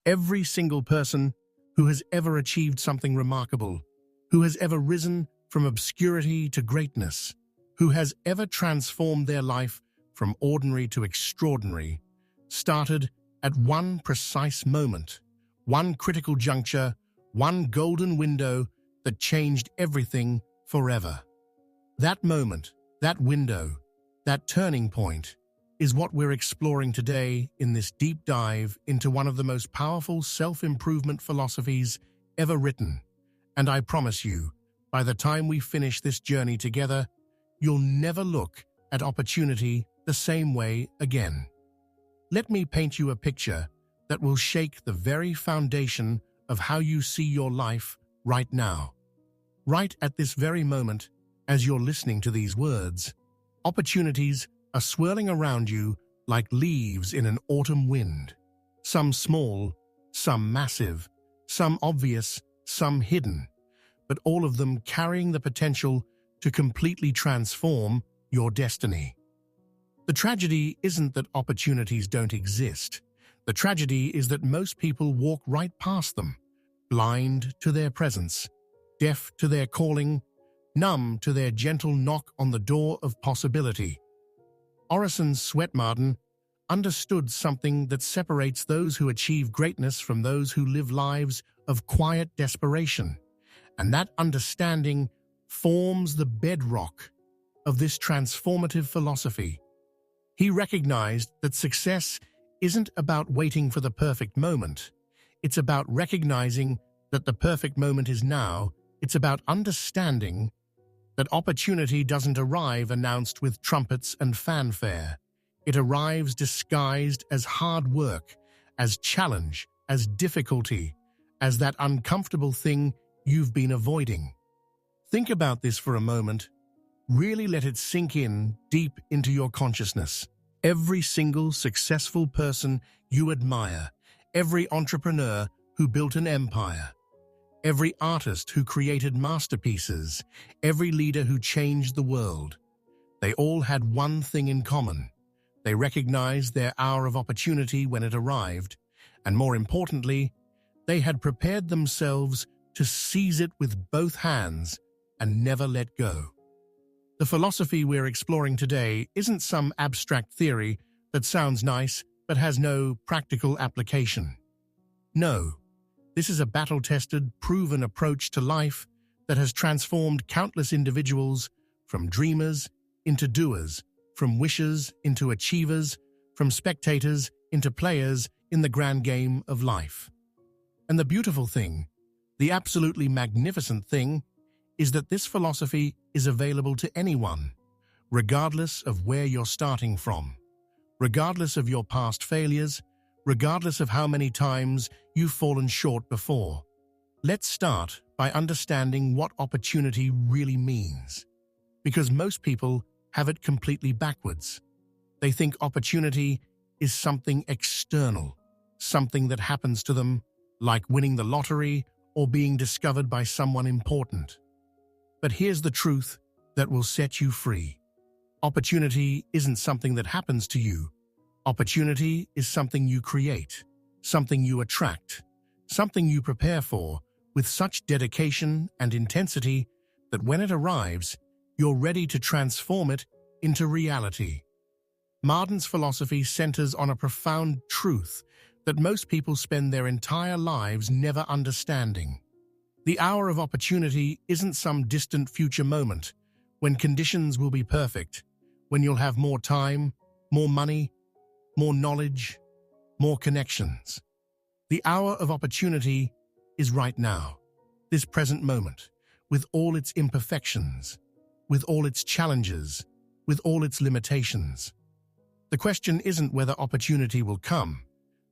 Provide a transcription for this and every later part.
Every single person who has ever achieved something remarkable, who has ever risen from obscurity to greatness, who has ever transformed their life from ordinary to extraordinary, started at one precise moment, one critical juncture, one golden window that changed everything forever. That moment, that window, that turning point is what we're exploring today in this deep dive into one of the most powerful self-improvement philosophies ever written. And I promise you, by the time we finish this journey together, you'll never look at opportunity the same way again. Let me paint you a picture that will shake the very foundation of how you see your life right now. Right at this very moment, as you're listening to these words, opportunities are swirling around you like leaves in an autumn wind. Some small, some massive, some obvious, some hidden, but all of them carrying the potential to completely transform your destiny. The tragedy isn't that opportunities don't exist. The tragedy is that most people walk right past them, blind to their presence, deaf to their calling, numb to their gentle knock on the door of possibility. Orison Swett Marden understood something that separates those who achieve greatness from those who live lives of quiet desperation, and that understanding forms the bedrock of this transformative philosophy. He recognized that success isn't about waiting for the perfect moment. It's about recognizing that the perfect moment is now. It's about understanding that opportunity doesn't arrive announced with trumpets and fanfare. It arrives disguised as hard work, as challenge, as difficulty, as that uncomfortable thing you've been avoiding. Think about this for a moment. Really let it sink in deep into your consciousness. Every single successful person you admire, every entrepreneur who built an empire, every artist who created masterpieces, every leader who changed the world, they all had one thing in common. They recognized their hour of opportunity when it arrived, and more importantly, they had prepared themselves to seize it with both hands and never let go. The philosophy we're exploring today isn't some abstract theory that sounds nice but has no practical application. No, this is a battle-tested, proven approach to life that has transformed countless individuals from dreamers into doers, from wishers into achievers, from spectators into players in the grand game of life. And the beautiful thing, the absolutely magnificent thing, is that this philosophy is available to anyone, regardless of where you're starting from, regardless of your past failures, regardless of how many times you've fallen short before. Let's start by understanding what opportunity really means, because most people have it completely backwards. They think opportunity is something external, something that happens to them, like winning the lottery or being discovered by someone important. But here's the truth that will set you free. Opportunity isn't something that happens to you. Opportunity is something you create, something you attract, something you prepare for with such dedication and intensity that when it arrives, you're ready to transform it into reality. Marden's philosophy centers on a profound truth that most people spend their entire lives never understanding. The hour of opportunity isn't some distant future moment when conditions will be perfect, when you'll have more time, more money, more knowledge, more connections. The hour of opportunity is right now, this present moment, with all its imperfections, with all its challenges, with all its limitations. The question isn't whether opportunity will come.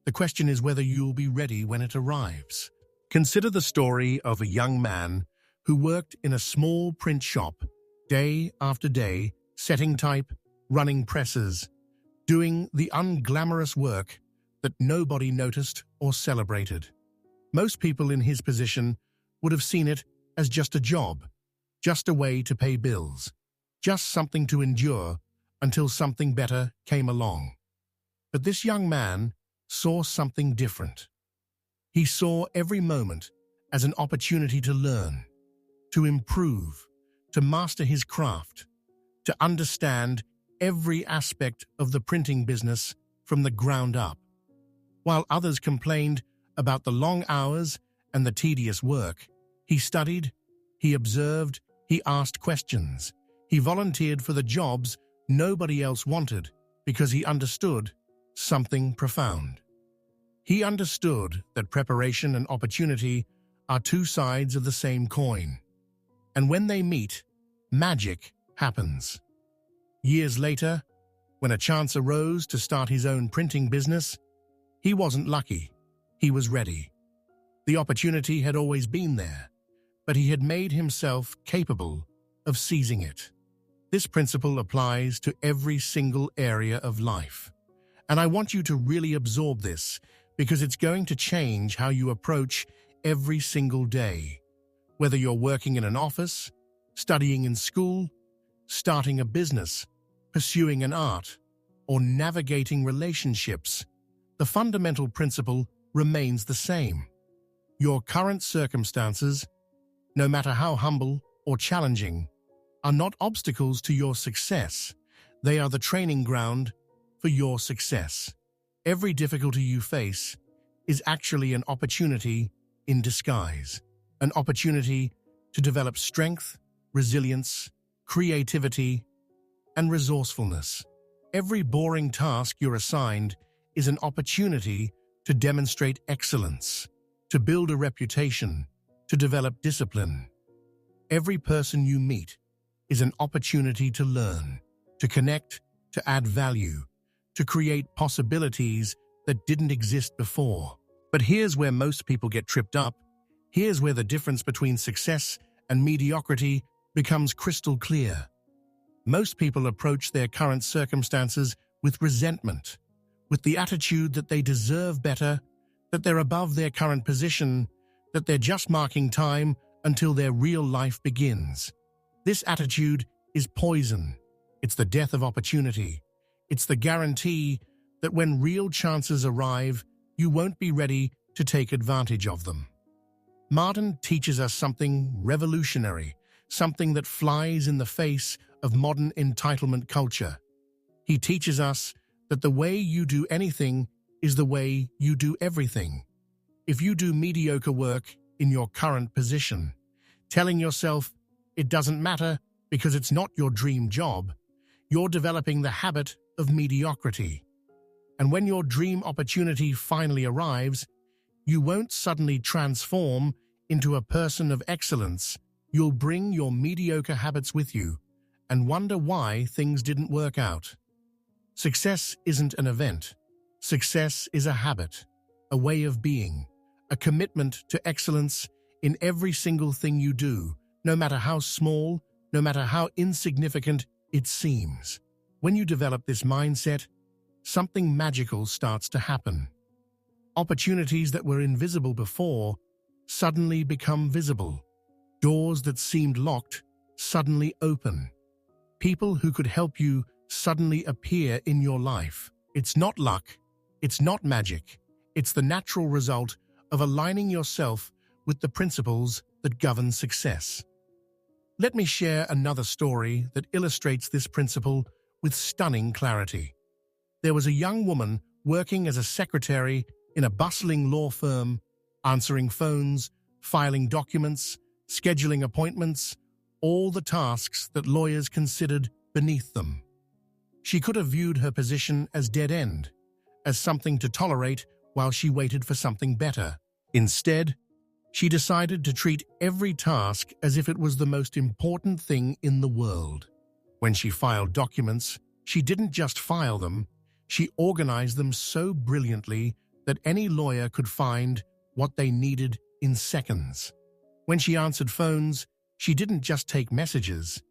The question is whether you'll be ready when it arrives. Consider the story of a young man who worked in a small print shop, day after day, setting type, running presses, doing the unglamorous work that nobody noticed or celebrated. Most people in his position would have seen it as just a job, just a way to pay bills, just something to endure until something better came along. But this young man saw something different. He saw every moment as an opportunity to learn, to improve, to master his craft, to understand every aspect of the printing business from the ground up. While others complained about the long hours and the tedious work, he studied, he observed, he asked questions. He volunteered for the jobs nobody else wanted because he understood something profound. He understood that preparation and opportunity are two sides of the same coin. And when they meet, magic happens. Years later, when a chance arose to start his own printing business, he wasn't lucky. He was ready. The opportunity had always been there, but he had made himself capable of seizing it. This principle applies to every single area of life. And I want you to really absorb this because it's going to change how you approach every single day. Whether you're working in an office, studying in school, starting a business, pursuing an art, or navigating relationships, the fundamental principle remains the same. Your current circumstances, no matter how humble or challenging, are not obstacles to your success. They are the training ground for your success. Every difficulty you face is actually an opportunity in disguise, an opportunity to develop strength, resilience, creativity, and resourcefulness. Every boring task you're assigned is an opportunity to demonstrate excellence, to build a reputation, to develop discipline. Every person you meet is an opportunity to learn, to connect, to add value, to create possibilities that didn't exist before. But here's where most people get tripped up. Here's where the difference between success and mediocrity becomes crystal clear. Most people approach their current circumstances with resentment, with the attitude that they deserve better, that they're above their current position, that they're just marking time until their real life begins. This attitude is poison. It's the death of opportunity. It's the guarantee that when real chances arrive, you won't be ready to take advantage of them. Marden teaches us something revolutionary, something that flies in the face of modern entitlement culture. He teaches us that the way you do anything is the way you do everything. If you do mediocre work in your current position, telling yourself it doesn't matter because it's not your dream job, you're developing the habit of mediocrity. And when your dream opportunity finally arrives, you won't suddenly transform into a person of excellence. You'll bring your mediocre habits with you and wonder why things didn't work out. Success isn't an event. Success is a habit, a way of being, a commitment to excellence in every single thing you do, no matter how small, no matter how insignificant it seems. When you develop this mindset, something magical starts to happen. Opportunities that were invisible before suddenly become visible. Doors that seemed locked suddenly open. People who could help you suddenly appear in your life. It's not luck. It's not magic. It's the natural result of aligning yourself with the principles that govern success. Let me share another story that illustrates this principle with stunning clarity. There was a young woman working as a secretary in a bustling law firm, answering phones, filing documents, scheduling appointments, all the tasks that lawyers considered beneath them. She could have viewed her position as dead-end, as something to tolerate while she waited for something better. Instead, she decided to treat every task as if it was the most important thing in the world. When she filed documents, she didn't just file them, she organized them so brilliantly that any lawyer could find what they needed in seconds. When she answered phones, she didn't just take messages.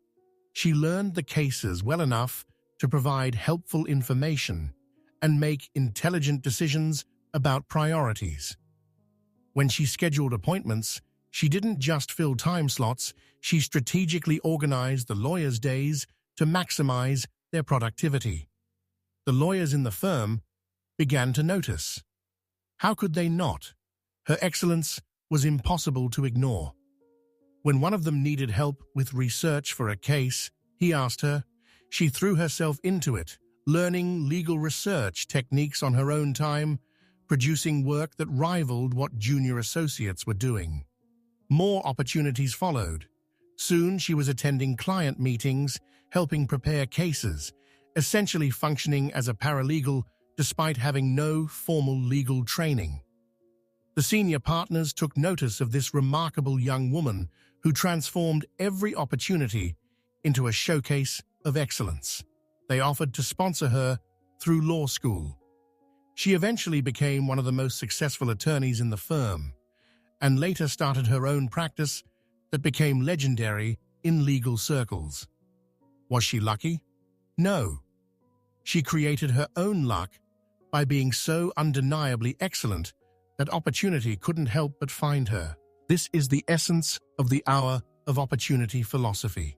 She learned the cases well enough to provide helpful information and make intelligent decisions about priorities. When she scheduled appointments, she didn't just fill time slots, she strategically organized the lawyers' days to maximize their productivity. The lawyers in the firm began to notice. How could they not? Her excellence was impossible to ignore. When one of them needed help with research for a case, he asked her. She threw herself into it, learning legal research techniques on her own time, producing work that rivaled what junior associates were doing. More opportunities followed. Soon she was attending client meetings, helping prepare cases, essentially functioning as a paralegal despite having no formal legal training. The senior partners took notice of this remarkable young woman who transformed every opportunity into a showcase of excellence. They offered to sponsor her through law school. She eventually became one of the most successful attorneys in the firm, and later started her own practice that became legendary in legal circles. Was she lucky? No. She created her own luck by being so undeniably excellent that opportunity couldn't help but find her. This is the essence of the hour of opportunity philosophy.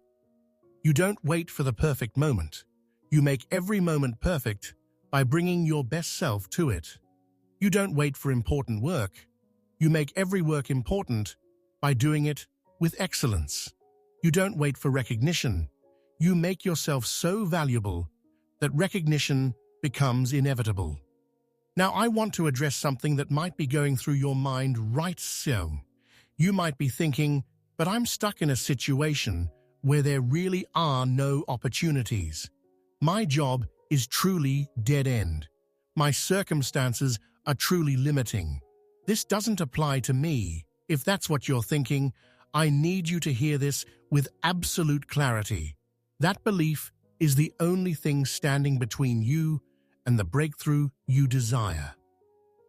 You don't wait for the perfect moment. You make every moment perfect by bringing your best self to it. You don't wait for important work. You make every work important by doing it with excellence. You don't wait for recognition. You make yourself so valuable that recognition becomes inevitable. Now, I want to address something that might be going through your mind right so. You might be thinking, but I'm stuck in a situation where there really are no opportunities. My job is truly dead end. My circumstances are truly limiting. This doesn't apply to me. If that's what you're thinking, I need you to hear this with absolute clarity. That belief is the only thing standing between you and the breakthrough you desire.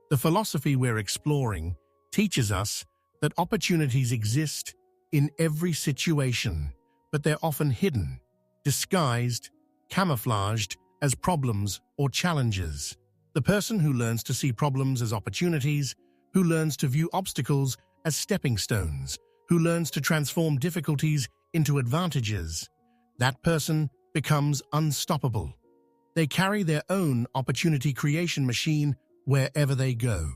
The philosophy we're exploring teaches us that opportunities exist in every situation, but they're often hidden, disguised, camouflaged as problems or challenges. The person who learns to see problems as opportunities, who learns to view obstacles as stepping stones, who learns to transform difficulties into advantages, that person becomes unstoppable. They carry their own opportunity creation machine wherever they go.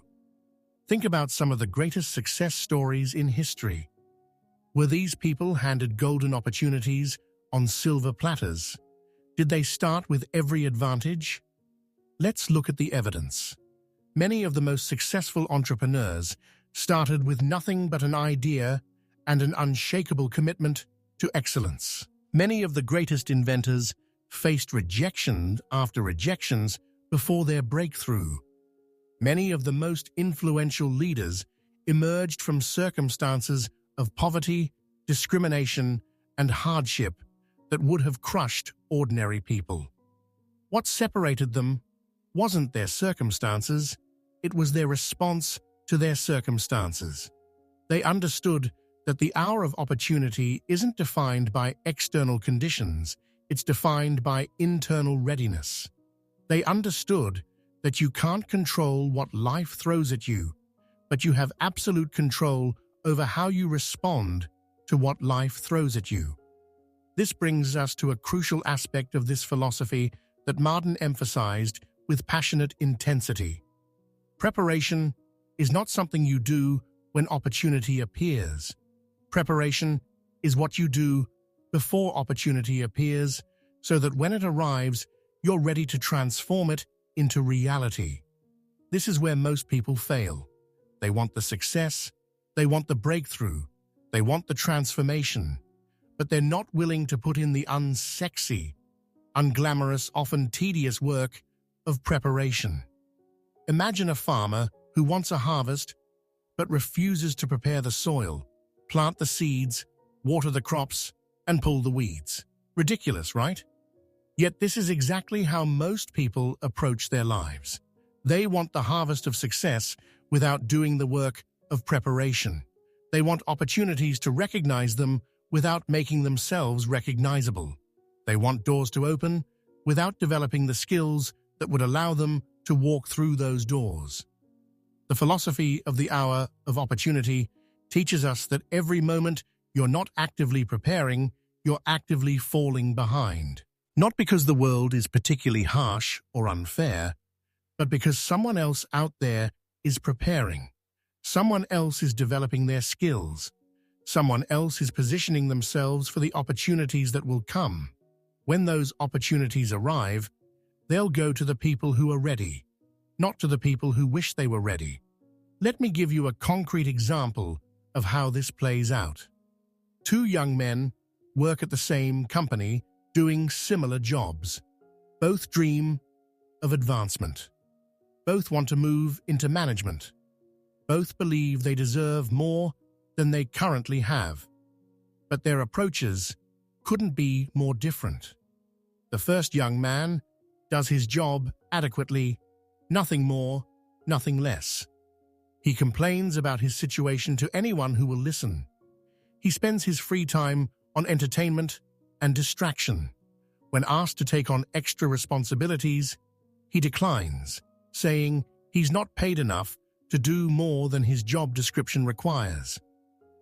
Think about some of the greatest success stories in history. Were these people handed golden opportunities on silver platters? Did they start with every advantage? Let's look at the evidence. Many of the most successful entrepreneurs started with nothing but an idea and an unshakable commitment to excellence. Many of the greatest inventors faced rejection after rejections before their breakthrough. Many of the most influential leaders emerged from circumstances of poverty, discrimination, and hardship that would have crushed ordinary people. What separated them wasn't their circumstances, it was their response to their circumstances. They understood that the hour of opportunity isn't defined by external conditions, it's defined by internal readiness. They understood that you can't control what life throws at you, but you have absolute control over how you respond to what life throws at you. This brings us to a crucial aspect of this philosophy that Marden emphasized with passionate intensity. Preparation is not something you do when opportunity appears. Preparation is what you do before opportunity appears, so that when it arrives, you're ready to transform it into reality. This is where most people fail. They want the success, they want the breakthrough, they want the transformation, but they're not willing to put in the unsexy, unglamorous, often tedious work of preparation. Imagine a farmer who wants a harvest but refuses to prepare the soil, plant the seeds, water the crops, and pull the weeds. Ridiculous, right? Yet this is exactly how most people approach their lives. They want the harvest of success without doing the work of preparation. They want opportunities to recognize them without making themselves recognizable. They want doors to open without developing the skills that would allow them to walk through those doors. The philosophy of the hour of opportunity teaches us that every moment you're not actively preparing, you're actively falling behind. Not because the world is particularly harsh or unfair, but because someone else out there is preparing. Someone else is developing their skills. Someone else is positioning themselves for the opportunities that will come. When those opportunities arrive, they'll go to the people who are ready, not to the people who wish they were ready. Let me give you a concrete example of how this plays out. Two young men work at the same company doing similar jobs. Both dream of advancement. Both want to move into management. Both believe they deserve more than they currently have. But their approaches couldn't be more different. The first young man does his job adequately, nothing more, nothing less. He complains about his situation to anyone who will listen. He spends his free time on entertainment and distraction. When asked to take on extra responsibilities, he declines, saying he's not paid enough to do more than his job description requires.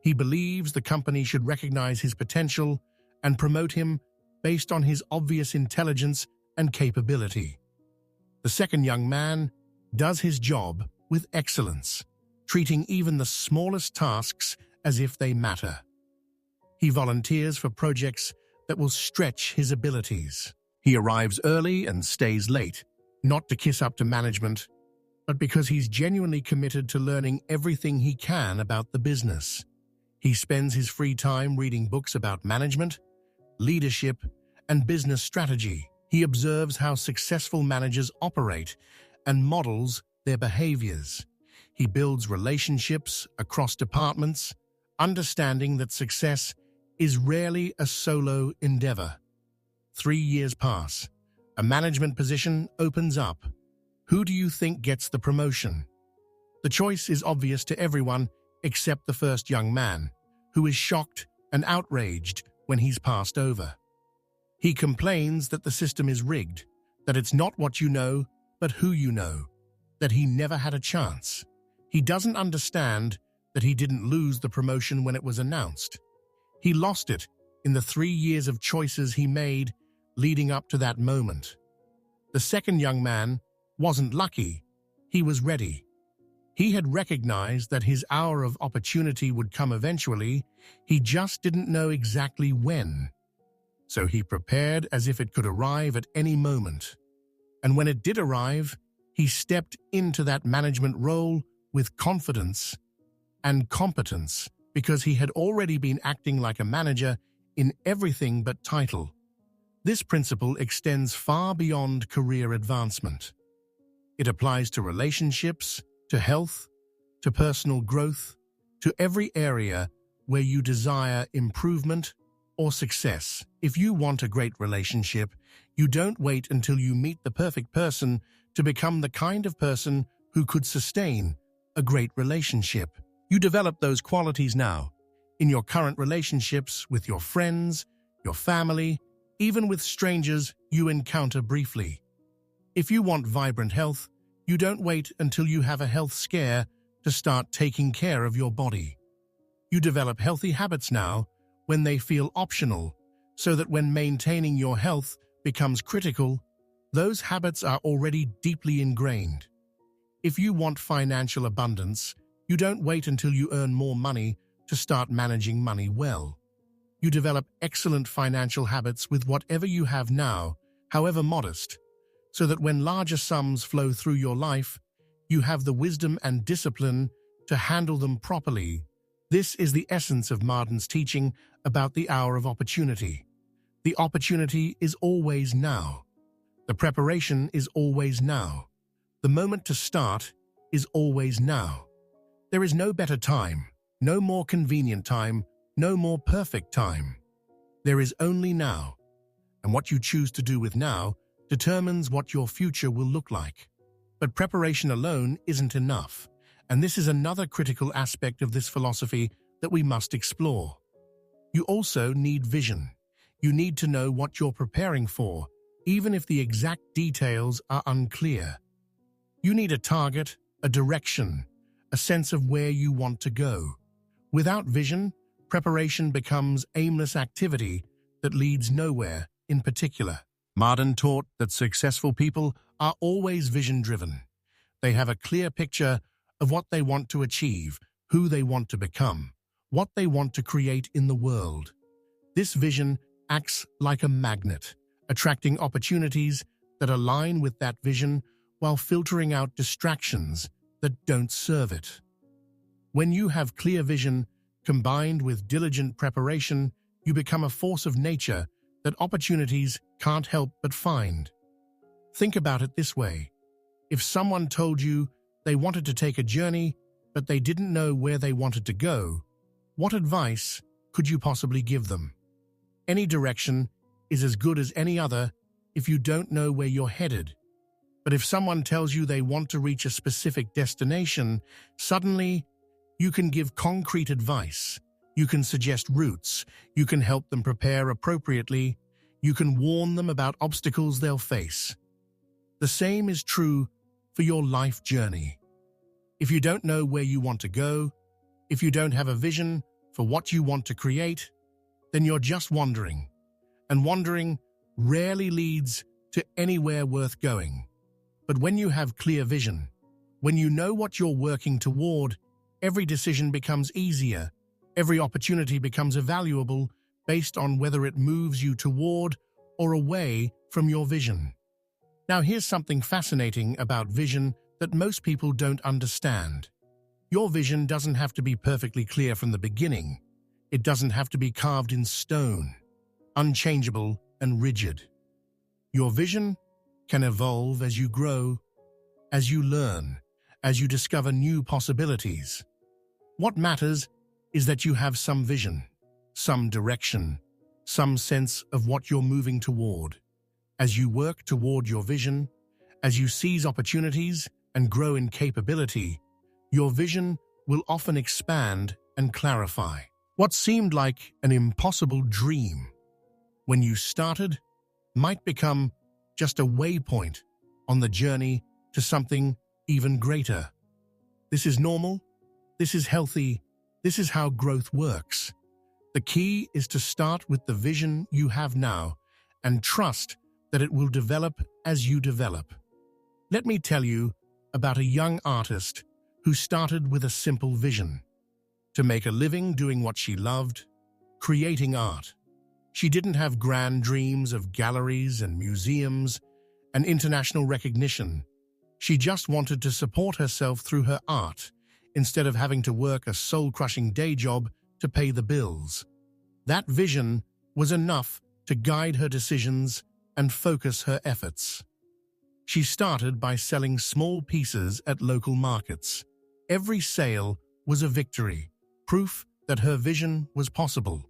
He believes the company should recognize his potential and promote him based on his obvious intelligence and capability. The second young man does his job with excellence, treating even the smallest tasks as if they matter. He volunteers for projects that will stretch his abilities. He arrives early and stays late, not to kiss up to management, but because he's genuinely committed to learning everything he can about the business. He spends his free time reading books about management, leadership, and business strategy. He observes how successful managers operate and models their behaviors. He builds relationships across departments, understanding that success is rarely a solo endeavor. 3 years pass. A management position opens up. Who do you think gets the promotion? The choice is obvious to everyone except the first young man, who is shocked and outraged when he's passed over. He complains that the system is rigged, that it's not what you know, but who you know, that he never had a chance. He doesn't understand that he didn't lose the promotion when it was announced. He lost it in the 3 years of choices he made leading up to that moment. The second young man wasn't lucky, he was ready. He had recognized that his hour of opportunity would come eventually, he just didn't know exactly when. So he prepared as if it could arrive at any moment. And when it did arrive, he stepped into that management role with confidence and competence because he had already been acting like a manager in everything but title. This principle extends far beyond career advancement. It applies to relationships, to health, to personal growth, to every area where you desire improvement or success. If you want a great relationship, you don't wait until you meet the perfect person to become the kind of person who could sustain a great relationship. You develop those qualities now, in your current relationships with your friends, your family, even with strangers you encounter briefly. If you want vibrant health, you don't wait until you have a health scare to start taking care of your body. You develop healthy habits now when they feel optional, so that when maintaining your health becomes critical, those habits are already deeply ingrained. If you want financial abundance, you don't wait until you earn more money to start managing money well. You develop excellent financial habits with whatever you have now, however modest, so that when larger sums flow through your life, you have the wisdom and discipline to handle them properly. This is the essence of Marden's teaching about the hour of opportunity. The opportunity is always now. The preparation is always now. The moment to start is always now. There is no better time, no more convenient time, no more perfect time. There is only now. And what you choose to do with now determines what your future will look like. But preparation alone isn't enough, and this is another critical aspect of this philosophy that we must explore. You also need vision. You need to know what you're preparing for, even if the exact details are unclear. You need a target, a direction, a sense of where you want to go. Without vision, preparation becomes aimless activity that leads nowhere in particular. Marden taught that successful people are always vision-driven. They have a clear picture of what they want to achieve, who they want to become, what they want to create in the world. This vision acts like a magnet, attracting opportunities that align with that vision while filtering out distractions that don't serve it. When you have clear vision combined with diligent preparation, you become a force of nature that opportunities can't help but find. Think about it this way. If someone told you they wanted to take a journey, but they didn't know where they wanted to go, what advice could you possibly give them? Any direction is as good as any other if you don't know where you're headed. But if someone tells you they want to reach a specific destination, suddenly you can give concrete advice. You can suggest routes. You can help them prepare appropriately. You can warn them about obstacles they'll face. The same is true for your life journey. If you don't know where you want to go, if you don't have a vision for what you want to create, then you're just wandering. And wandering rarely leads to anywhere worth going. But when you have clear vision, when you know what you're working toward, every decision becomes easier. Every opportunity becomes valuable based on whether it moves you toward or away from your vision. Now, here's something fascinating about vision that most people don't understand. Your vision doesn't have to be perfectly clear from the beginning. It doesn't have to be carved in stone, unchangeable and rigid. Your vision can evolve as you grow, as you learn, as you discover new possibilities. What matters is that you have some vision, some direction, some sense of what you're moving toward. As you work toward your vision, as you seize opportunities and grow in capability, your vision will often expand and clarify. What seemed like an impossible dream when you started might become just a waypoint on the journey to something even greater. This is normal. This is healthy. This is how growth works. The key is to start with the vision you have now and trust that it will develop as you develop. Let me tell you about a young artist who started with a simple vision: to make a living doing what she loved, creating art. She didn't have grand dreams of galleries and museums and international recognition. She just wanted to support herself through her art instead of having to work a soul-crushing day job to pay the bills. That vision was enough to guide her decisions and focus her efforts. She started by selling small pieces at local markets. Every sale was a victory, proof that her vision was possible.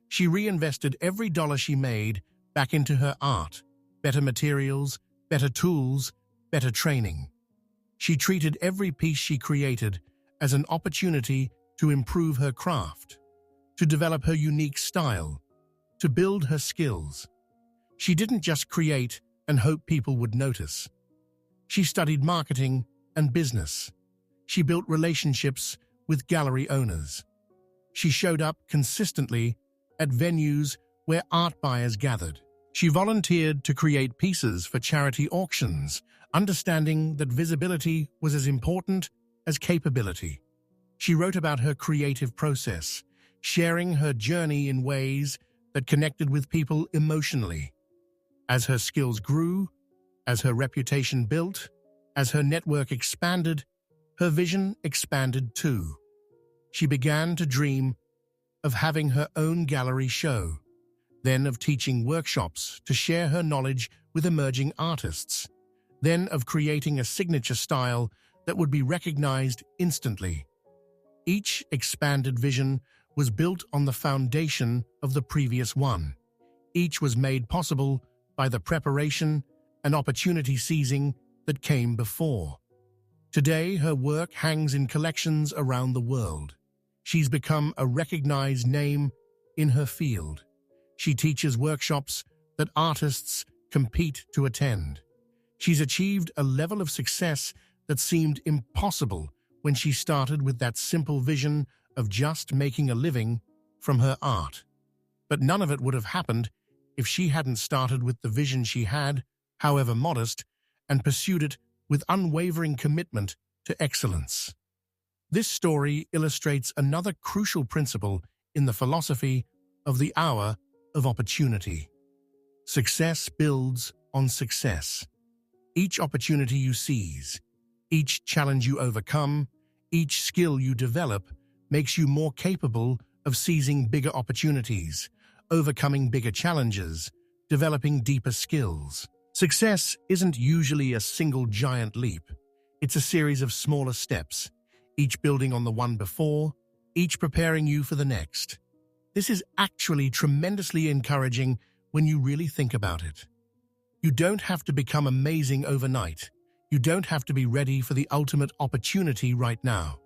She reinvested every dollar she made back into her art: better materials, better tools, better training. She treated every piece she created as an opportunity to improve her craft, to develop her unique style, to build her skills. She didn't just create and hope people would notice. She studied marketing and business. She built relationships with gallery owners. She showed up consistently at venues where art buyers gathered. She volunteered to create pieces for charity auctions, understanding that visibility was as important as capability. She wrote about her creative process, sharing her journey in ways that connected with people emotionally. As her skills grew, as her reputation built, as her network expanded, her vision expanded too. She began to dream of having her own gallery show, then of teaching workshops to share her knowledge with emerging artists, then of creating a signature style that would be recognized instantly. Each expanded vision was built on the foundation of the previous one. Each was made possible by the preparation and opportunity seizing that came before. Today, her work hangs in collections around the world. She's become a recognized name in her field. She teaches workshops that artists compete to attend. She's achieved a level of success that seemed impossible when she started with that simple vision of just making a living from her art. But none of it would have happened if she hadn't started with the vision she had, however modest, and pursued it with unwavering commitment to excellence. This story illustrates another crucial principle in the philosophy of the hour of opportunity. Success builds on success. Each opportunity you seize, each challenge you overcome, each skill you develop makes you more capable of seizing bigger opportunities, overcoming bigger challenges, developing deeper skills. Success isn't usually a single giant leap. It's a series of smaller steps, each building on the one before, each preparing you for the next. This is actually tremendously encouraging when you really think about it. You don't have to become amazing overnight. You don't have to be ready for the ultimate opportunity right now.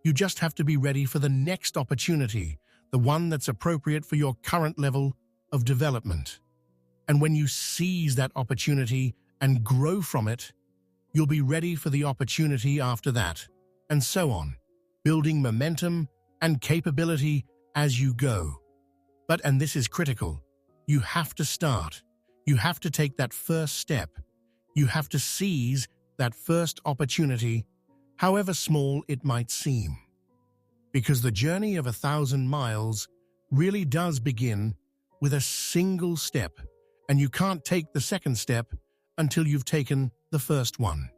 You just have to be ready for the next opportunity, the one that's appropriate for your current level of development. And when you seize that opportunity and grow from it, you'll be ready for the opportunity after that, and so on, building momentum and capability as you go. But, and this is critical, you have to start. You have to take that first step. You have to seize that first opportunity, however small it might seem. Because the journey of 1,000 miles really does begin with a single step, and you can't take the second step until you've taken the first one.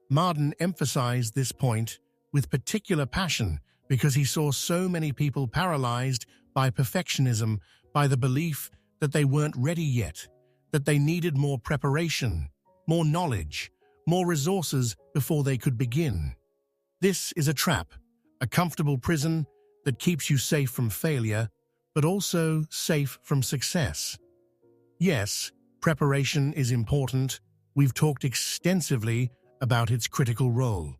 Marden emphasized this point with particular passion because he saw so many people paralyzed by perfectionism, by the belief that they weren't ready yet, that they needed more preparation, more knowledge, more resources before they could begin. This is a trap, a comfortable prison that keeps you safe from failure, but also safe from success. Yes, preparation is important. We've talked extensively about its critical role.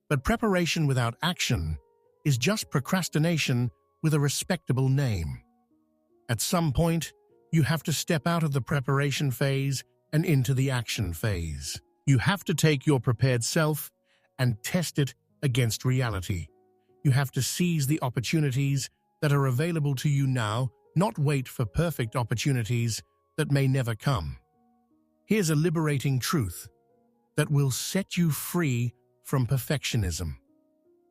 But preparation without action is just procrastination with a respectable name. At some point, you have to step out of the preparation phase and into the action phase. You have to take your prepared self and test it against reality. You have to seize the opportunities that are available to you now, not wait for perfect opportunities that may never come. Here's a liberating truth that will set you free from perfectionism.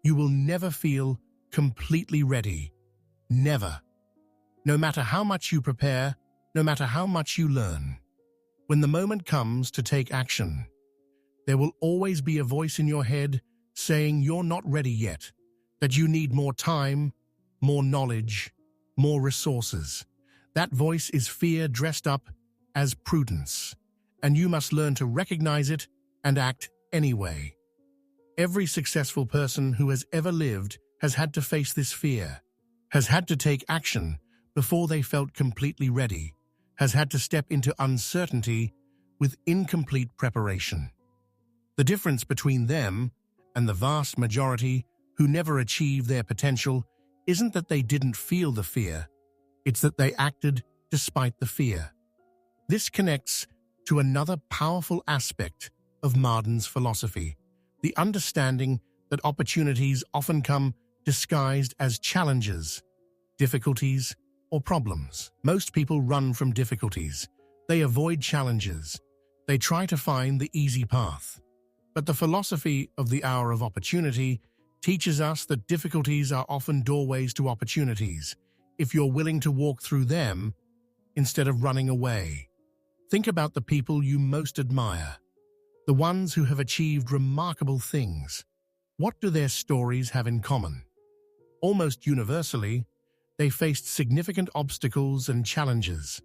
You will never feel completely ready. Never. No matter how much you prepare, no matter how much you learn. When the moment comes to take action, there will always be a voice in your head saying you're not ready yet, that you need more time, more knowledge, more resources. That voice is fear dressed up as prudence, and you must learn to recognize it and act anyway. Every successful person who has ever lived has had to face this fear, has had to take action before they felt completely ready, has had to step into uncertainty with incomplete preparation. The difference between them and the vast majority who never achieve their potential isn't that they didn't feel the fear, it's that they acted despite the fear. This connects to another powerful aspect of Marden's philosophy, the understanding that opportunities often come disguised as challenges, difficulties, or problems. Most people run from difficulties. They avoid challenges. They try to find the easy path. But the philosophy of the hour of opportunity teaches us that difficulties are often doorways to opportunities, if you're willing to walk through them instead of running away. Think about the people you most admire, the ones who have achieved remarkable things. What do their stories have in common? Almost universally, they faced significant obstacles and challenges.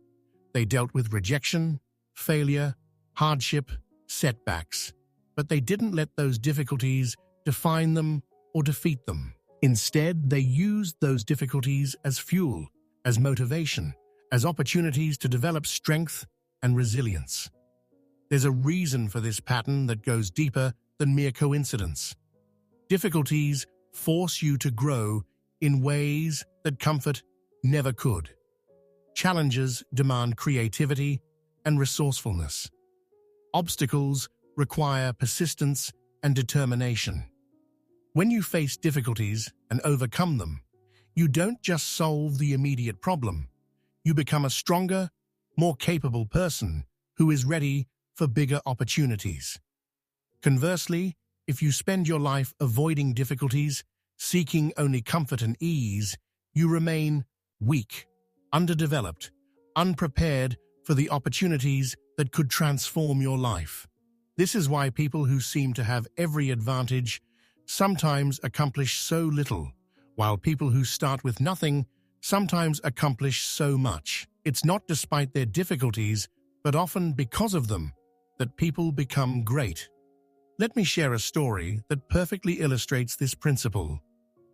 They dealt with rejection, failure, hardship, setbacks, but they didn't let those difficulties define them or defeat them. Instead, they used those difficulties as fuel, as motivation, as opportunities to develop strength and resilience. There's a reason for this pattern that goes deeper than mere coincidence. Difficulties force you to grow in ways that comfort never could. Challenges demand creativity and resourcefulness. Obstacles require persistence and determination. When you face difficulties and overcome them, you don't just solve the immediate problem. You become a stronger, more capable person who is ready for bigger opportunities. Conversely, if you spend your life avoiding difficulties, seeking only comfort and ease, you remain weak, underdeveloped, unprepared for the opportunities that could transform your life. This is why people who seem to have every advantage sometimes accomplish so little, while people who start with nothing sometimes accomplish so much. It's not despite their difficulties, but often because of them, that people become great. Let me share a story that perfectly illustrates this principle.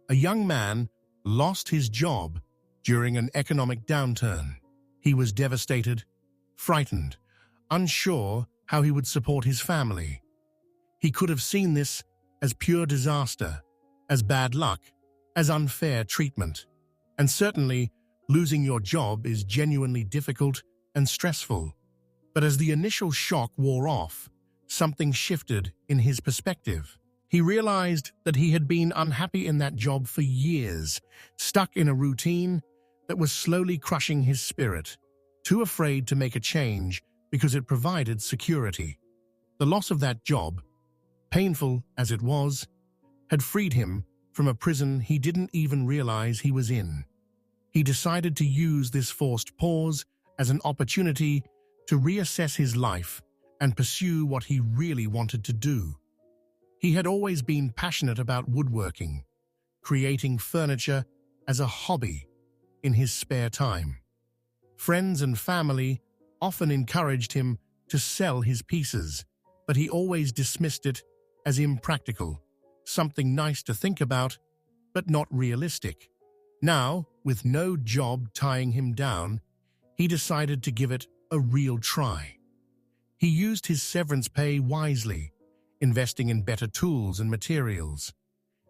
A young man lost his job during an economic downturn. He was devastated, frightened, unsure how he would support his family. He could have seen this as pure disaster, as bad luck, as unfair treatment. And certainly, losing your job is genuinely difficult and stressful. But as the initial shock wore off, something shifted in his perspective. He realized that he had been unhappy in that job for years, stuck in a routine that was slowly crushing his spirit, too afraid to make a change because it provided security. The loss of that job, painful as it was, had freed him from a prison he didn't even realize he was in. He decided to use this forced pause as an opportunity to reassess his life and pursue what he really wanted to do. He had always been passionate about woodworking, creating furniture as a hobby in his spare time. Friends and family often encouraged him to sell his pieces, but he always dismissed it as impractical, something nice to think about, but not realistic. Now, with no job tying him down, he decided to give it a real try. He used his severance pay wisely, investing in better tools and materials.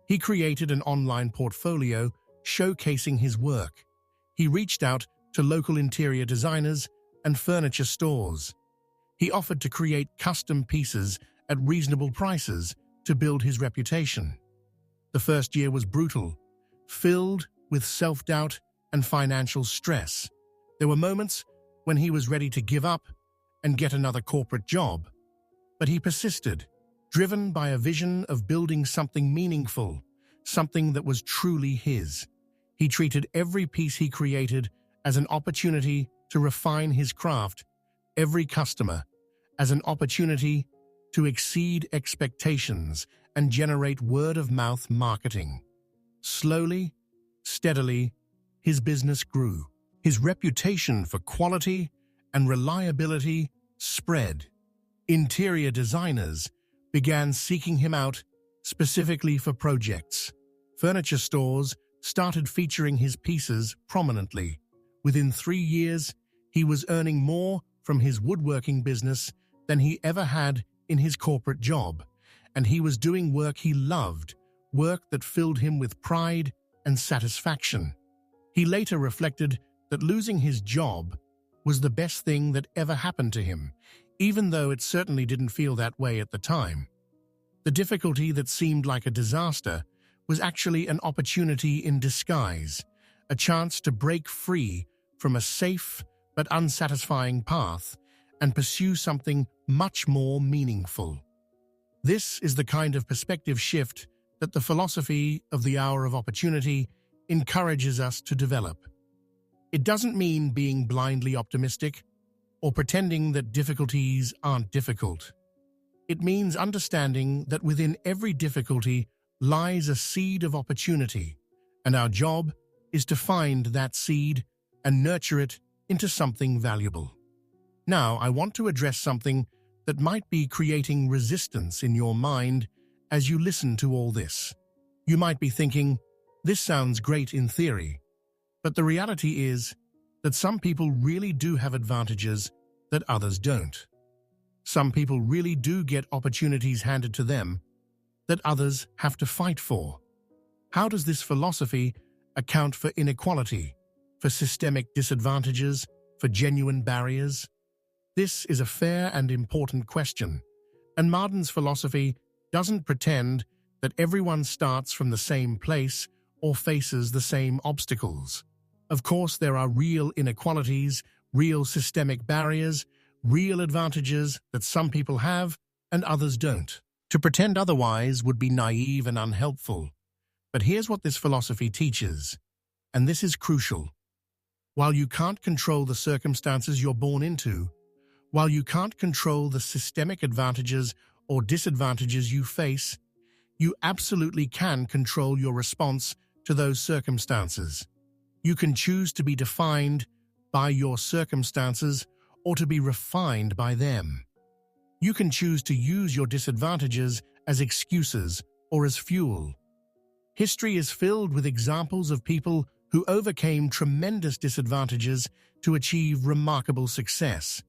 He created an online portfolio showcasing his work. He reached out to local interior designers and furniture stores. He offered to create custom pieces at reasonable prices to build his reputation. The first year was brutal, filled with self-doubt and financial stress. There were moments when he was ready to give up and get another corporate job. But he persisted, driven by a vision of building something meaningful, something that was truly his. He treated every piece he created as an opportunity to refine his craft, every customer as an opportunity to exceed expectations and generate word-of-mouth marketing. Slowly, steadily, his business grew. His reputation for quality and reliability spread. Interior designers began seeking him out specifically for projects. Furniture stores started featuring his pieces prominently. Within 3 years, he was earning more from his woodworking business than he ever had in his corporate job, and he was doing work he loved, work that filled him with pride and satisfaction. He later reflected that losing his job was the best thing that ever happened to him, even though it certainly didn't feel that way at the time. The difficulty that seemed like a disaster was actually an opportunity in disguise, a chance to break free from a safe but unsatisfying path and pursue something much more meaningful. This is the kind of perspective shift that the philosophy of the hour of opportunity encourages us to develop. It doesn't mean being blindly optimistic or pretending that difficulties aren't difficult. It means understanding that within every difficulty lies a seed of opportunity, and our job is to find that seed and nurture it into something valuable. Now, I want to address something that might be creating resistance in your mind as you listen to all this. You might be thinking, this sounds great in theory, but the reality is that some people really do have advantages that others don't. Some people really do get opportunities handed to them that others have to fight for. How does this philosophy account for inequality, for systemic disadvantages, for genuine barriers? This is a fair and important question, and Marden's philosophy doesn't pretend that everyone starts from the same place or faces the same obstacles. Of course, there are real inequalities, real systemic barriers, real advantages that some people have and others don't. To pretend otherwise would be naive and unhelpful. But here's what this philosophy teaches, and this is crucial. While you can't control the circumstances you're born into, while you can't control the systemic advantages or disadvantages you face, you absolutely can control your response to those circumstances. You can choose to be defined by your circumstances or to be refined by them. You can choose to use your disadvantages as excuses or as fuel. History is filled with examples of people who overcame tremendous disadvantages to achieve remarkable success.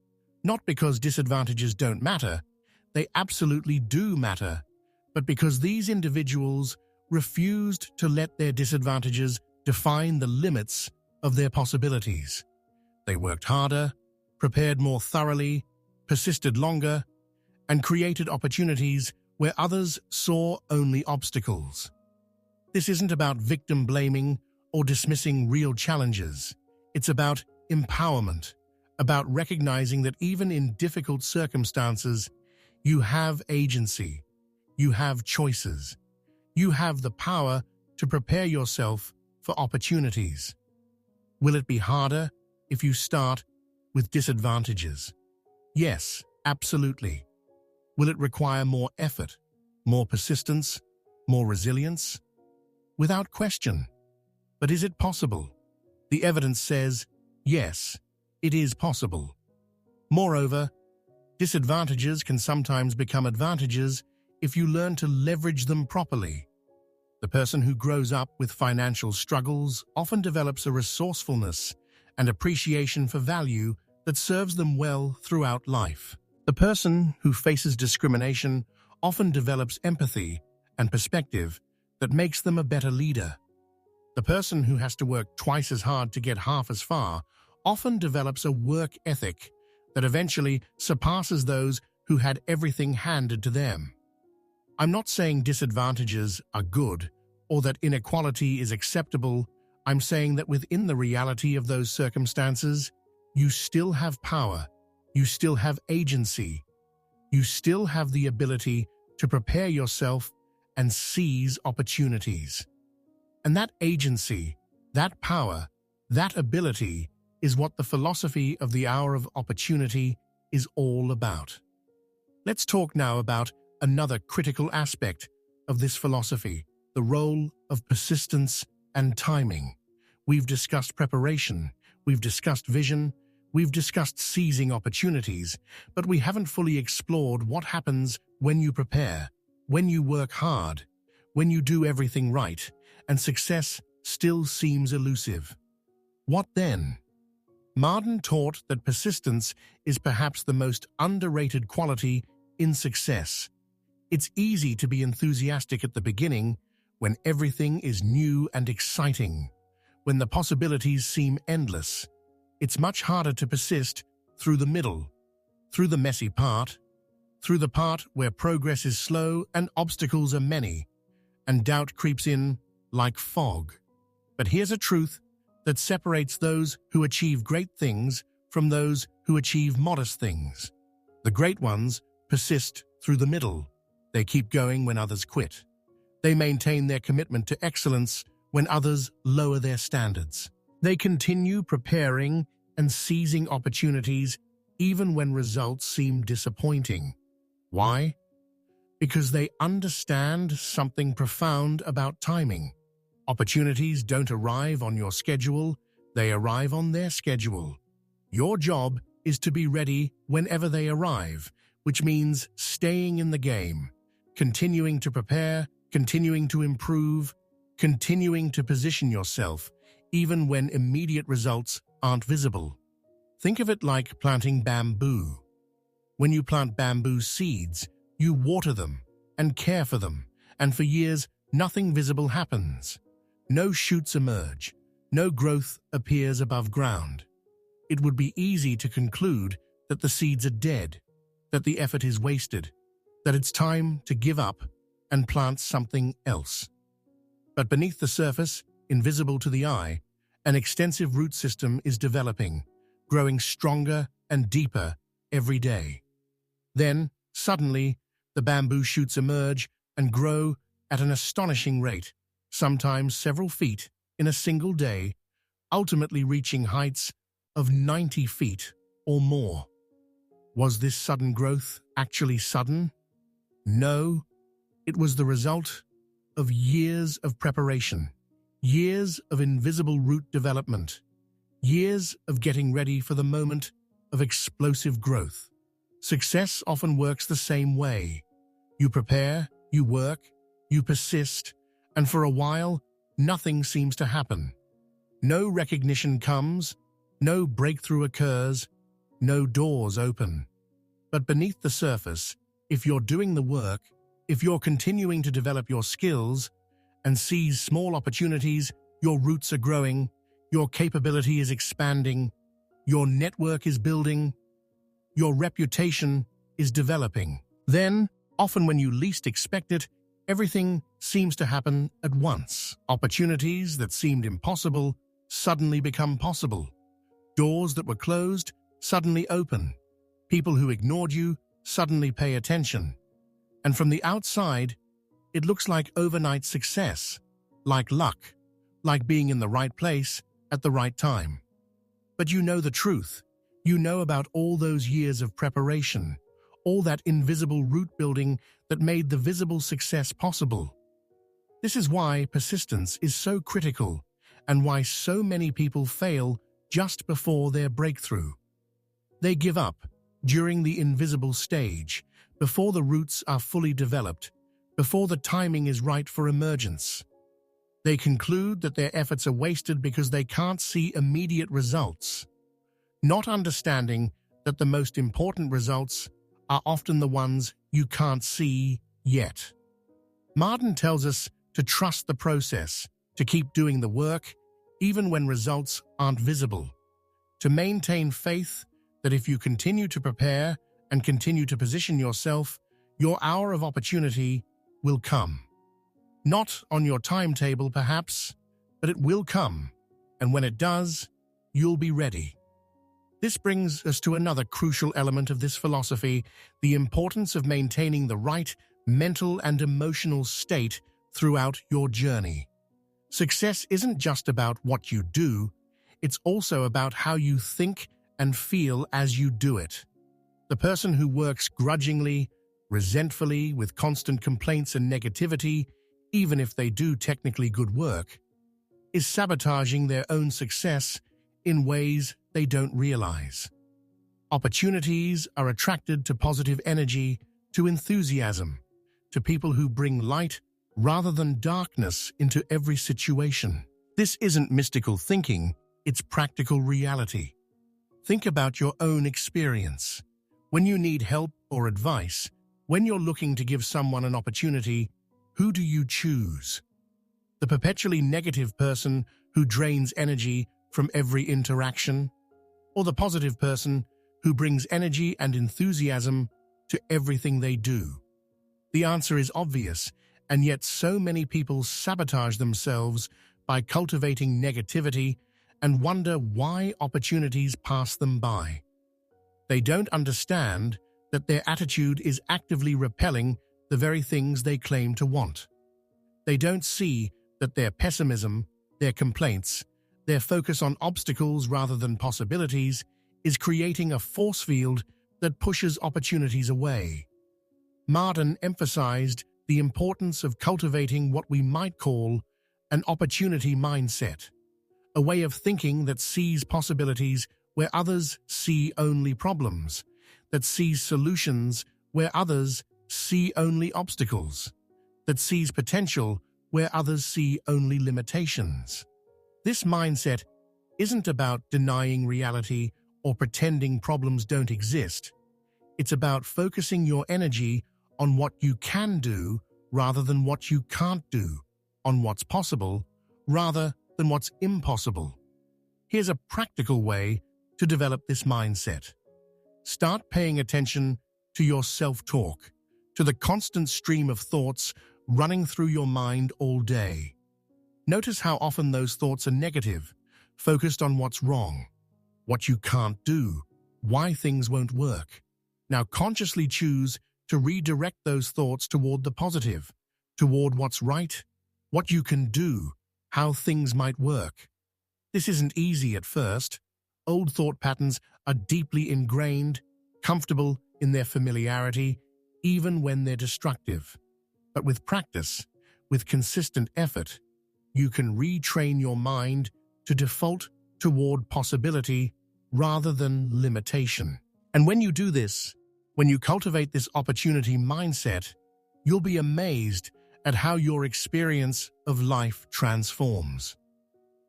Not because disadvantages don't matter, they absolutely do matter, but because these individuals refused to let their disadvantages define the limits of their possibilities. They worked harder, prepared more thoroughly, persisted longer, and created opportunities where others saw only obstacles. This isn't about victim blaming or dismissing real challenges. It's about empowerment, about recognizing that even in difficult circumstances, you have agency, you have choices, you have the power to prepare yourself for opportunities. Will it be harder if you start with disadvantages? Yes, absolutely. Will it require more effort, more persistence, more resilience? Without question. But is it possible? The evidence says, yes, it is possible. Moreover, disadvantages can sometimes become advantages if you learn to leverage them properly. The person who grows up with financial struggles often develops a resourcefulness and appreciation for value that serves them well throughout life. The person who faces discrimination often develops empathy and perspective that makes them a better leader. The person who has to work twice as hard to get half as far often develops a work ethic that eventually surpasses those who had everything handed to them. I'm not saying disadvantages are good or that inequality is acceptable. I'm saying that within the reality of those circumstances, you still have power, you still have agency, you still have the ability to prepare yourself and seize opportunities. And that agency, that power, that ability is what the philosophy of the hour of opportunity is all about. Let's talk now about another critical aspect of this philosophy, the role of persistence and timing. We've discussed preparation, we've discussed vision, we've discussed seizing opportunities, but we haven't fully explored what happens when you prepare, when you work hard, when you do everything right, and success still seems elusive. What then? Marden taught that persistence is perhaps the most underrated quality in success. It's easy to be enthusiastic at the beginning when everything is new and exciting, when the possibilities seem endless. It's much harder to persist through the middle, through the messy part, through the part where progress is slow and obstacles are many, and doubt creeps in like fog. But here's a truth that separates those who achieve great things from those who achieve modest things. The great ones persist through the middle. They keep going when others quit. They maintain their commitment to excellence when others lower their standards. They continue preparing and seizing opportunities even when results seem disappointing. Why? Because they understand something profound about timing. Opportunities don't arrive on your schedule, they arrive on their schedule. Your job is to be ready whenever they arrive, which means staying in the game, continuing to prepare, continuing to improve, continuing to position yourself, even when immediate results aren't visible. Think of it like planting bamboo. When you plant bamboo seeds, you water them and care for them, and for years, nothing visible happens. No shoots emerge, no growth appears above ground. It would be easy to conclude that the seeds are dead, that the effort is wasted, that it's time to give up and plant something else. But beneath the surface, invisible to the eye, an extensive root system is developing, growing stronger and deeper every day. Then, suddenly, The bamboo shoots emerge and grow at an astonishing rate, sometimes several feet in a single day, ultimately reaching heights of 90 feet or more. Was this sudden growth actually sudden? No, it was the result of years of preparation, years of invisible root development, years of getting ready for the moment of explosive growth. Success often works the same way. You prepare, you work, you persist, and for a while, nothing seems to happen. No recognition comes, no breakthrough occurs, no doors open. But beneath the surface, if you're doing the work, if you're continuing to develop your skills and seize small opportunities, your roots are growing, your capability is expanding, your network is building, your reputation is developing. Then, often when you least expect it, everything seems to happen at once. Opportunities that seemed impossible suddenly become possible. Doors that were closed suddenly open. People who ignored you suddenly pay attention. And from the outside, it looks like overnight success, like luck, like being in the right place at the right time. But you know the truth. You know about all those years of preparation, all that invisible root building that made the visible success possible. This is why persistence is so critical and why so many people fail just before their breakthrough. They give up during the invisible stage, before the roots are fully developed, before the timing is right for emergence. They conclude that their efforts are wasted because they can't see immediate results, not understanding that the most important results are often the ones you can't see yet. Marden tells us to trust the process, to keep doing the work, even when results aren't visible, to maintain faith that if you continue to prepare and continue to position yourself, your hour of opportunity will come. Not on your timetable, perhaps, but it will come, and when it does, you'll be ready. This brings us to another crucial element of this philosophy, the importance of maintaining the right mental and emotional state throughout your journey. Success isn't just about what you do, it's also about how you think and feel as you do it. The person who works grudgingly, resentfully, with constant complaints and negativity, even if they do technically good work, is sabotaging their own success in ways they don't realize. Opportunities are attracted to positive energy, to enthusiasm, to people who bring light rather than darkness into every situation. This isn't mystical thinking, it's practical reality. Think about your own experience. When you need help or advice, when you're looking to give someone an opportunity, who do you choose? The perpetually negative person who drains energy from every interaction, or the positive person who brings energy and enthusiasm to everything they do? The answer is obvious, and yet so many people sabotage themselves by cultivating negativity and wonder why opportunities pass them by. They don't understand that their attitude is actively repelling the very things they claim to want. They don't see that their pessimism, their complaints, their focus on obstacles rather than possibilities is creating a force field that pushes opportunities away. Marden emphasized the importance of cultivating what we might call an opportunity mindset, a way of thinking that sees possibilities where others see only problems, that sees solutions where others see only obstacles, that sees potential where others see only limitations. This mindset isn't about denying reality or pretending problems don't exist. It's about focusing your energy on what you can do rather than what you can't do, on what's possible rather than what's impossible. Here's a practical way to develop this mindset. Start paying attention to your self-talk, to the constant stream of thoughts running through your mind all day. Notice how often those thoughts are negative, focused on what's wrong, what you can't do, why things won't work. Now consciously choose to redirect those thoughts toward the positive, toward what's right, what you can do, how things might work. This isn't easy at first. Old thought patterns are deeply ingrained, comfortable in their familiarity, even when they're destructive. But with practice, with consistent effort, you can retrain your mind to default toward possibility rather than limitation. And when you do this, when you cultivate this opportunity mindset, you'll be amazed at how your experience of life transforms.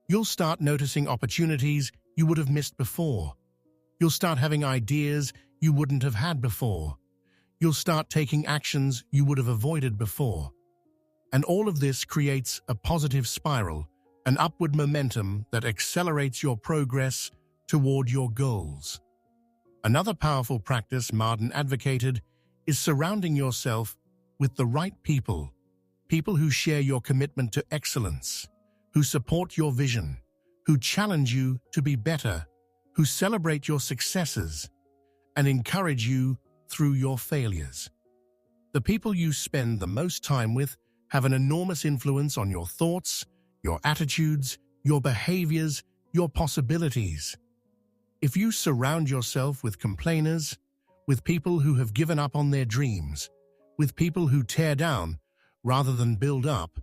You'll start noticing opportunities you would have missed before. You'll start having ideas you wouldn't have had before. You'll start taking actions you would have avoided before. And all of this creates a positive spiral, an upward momentum that accelerates your progress toward your goals. Another powerful practice Marden advocated is surrounding yourself with the right people, people who share your commitment to excellence, who support your vision, who challenge you to be better, who celebrate your successes, and encourage you through your failures. The people you spend the most time with have an enormous influence on your thoughts, your attitudes, your behaviors, your possibilities. If you surround yourself with complainers, with people who have given up on their dreams, with people who tear down rather than build up,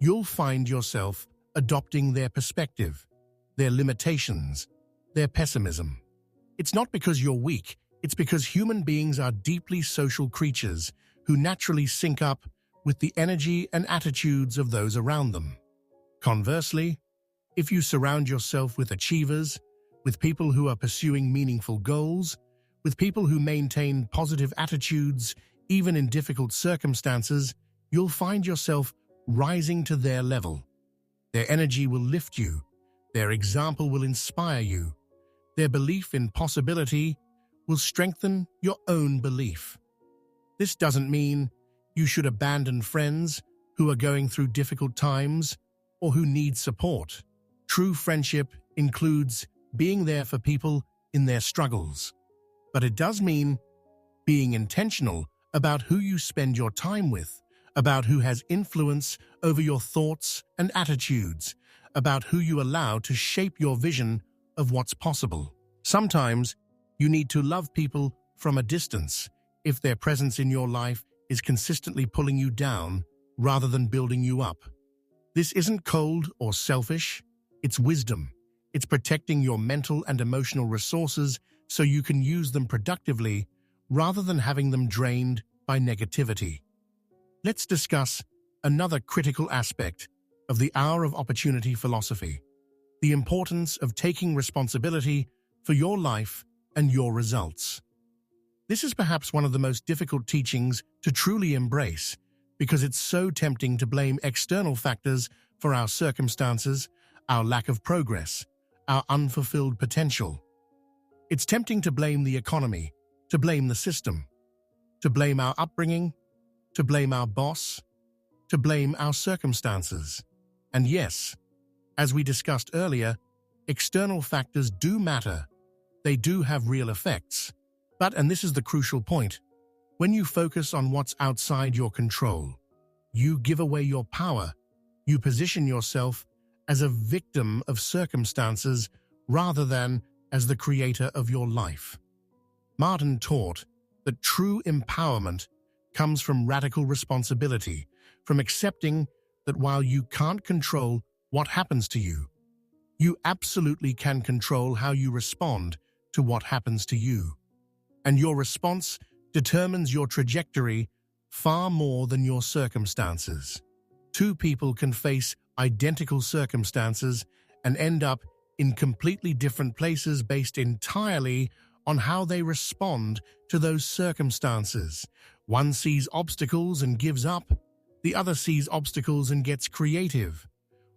you'll find yourself adopting their perspective, their limitations, their pessimism. It's not because you're weak, it's because human beings are deeply social creatures who naturally sync up with the energy and attitudes of those around them. Conversely, if you surround yourself with achievers, with people who are pursuing meaningful goals, with people who maintain positive attitudes even in difficult circumstances, you'll find yourself rising to their level. Their energy will lift you, their example will inspire you, their belief in possibility will strengthen your own belief. This doesn't mean you should abandon friends who are going through difficult times or who need support. True friendship includes being there for people in their struggles. But it does mean being intentional about who you spend your time with, about who has influence over your thoughts and attitudes, about who you allow to shape your vision of what's possible. Sometimes you need to love people from a distance if their presence in your life is consistently pulling you down rather than building you up. This isn't cold or selfish, it's wisdom. It's protecting your mental and emotional resources so you can use them productively rather than having them drained by negativity. Let's discuss another critical aspect of the Hour of Opportunity philosophy, the importance of taking responsibility for your life and your results. This is perhaps one of the most difficult teachings to truly embrace because it's so tempting to blame external factors for our circumstances, our lack of progress, our unfulfilled potential. It's tempting to blame the economy, to blame the system, to blame our upbringing, to blame our boss, to blame our circumstances. And yes, as we discussed earlier, external factors do matter. They do have real effects. But, and this is the crucial point, when you focus on what's outside your control, you give away your power. You position yourself as a victim of circumstances rather than as the creator of your life. Marden taught that true empowerment comes from radical responsibility, from accepting that while you can't control what happens to you, you absolutely can control how you respond to what happens to you. And your response determines your trajectory far more than your circumstances. Two people can face identical circumstances and end up in completely different places based entirely on how they respond to those circumstances. One sees obstacles and gives up. The other sees obstacles and gets creative.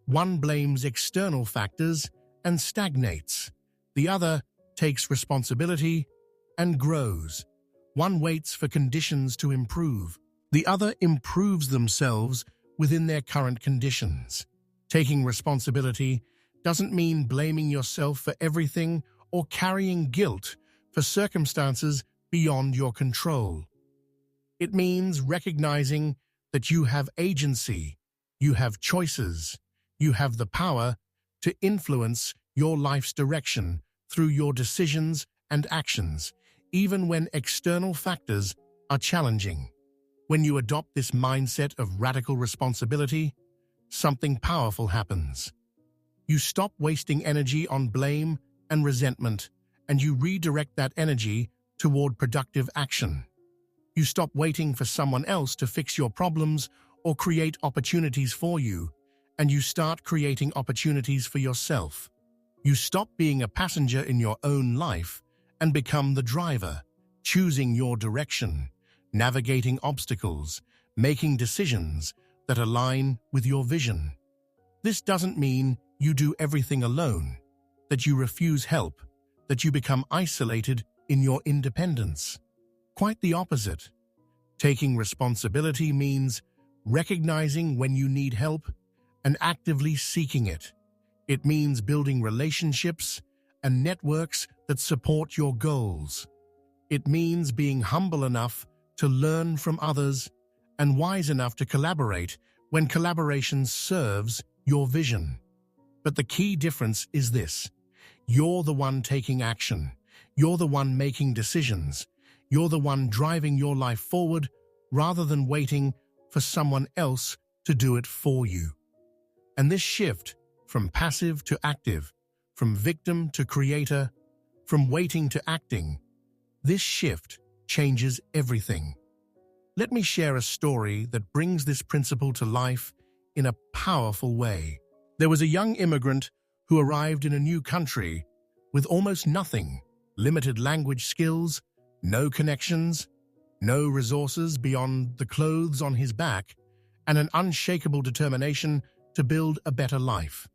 One blames external factors and stagnates. The other takes responsibility and grows. One waits for conditions to improve. The other improves themselves within their current conditions. Taking responsibility doesn't mean blaming yourself for everything or carrying guilt for circumstances beyond your control. It means recognizing that you have agency, you have choices, you have the power to influence your life's direction through your decisions and actions, even when external factors are challenging. When you adopt this mindset of radical responsibility, something powerful happens. You stop wasting energy on blame and resentment, and you redirect that energy toward productive action. You stop waiting for someone else to fix your problems or create opportunities for you, and you start creating opportunities for yourself. You stop being a passenger in your own life and become the driver, choosing your direction, navigating obstacles, making decisions that align with your vision. This doesn't mean you do everything alone, that you refuse help, that you become isolated in your independence. Quite the opposite. Taking responsibility means recognizing when you need help and actively seeking it. It means building relationships and networks that support your goals. It means being humble enough to learn from others and wise enough to collaborate when collaboration serves your vision. But the key difference is this: you're the one taking action. You're the one making decisions. You're the one driving your life forward rather than waiting for someone else to do it for you. And this shift from passive to active, from victim to creator, from waiting to acting, this shift changes everything. Let me share a story that brings this principle to life in a powerful way. There was a young immigrant who arrived in a new country with almost nothing, limited language skills, no connections, no resources beyond the clothes on his back, and an unshakable determination to build a better life.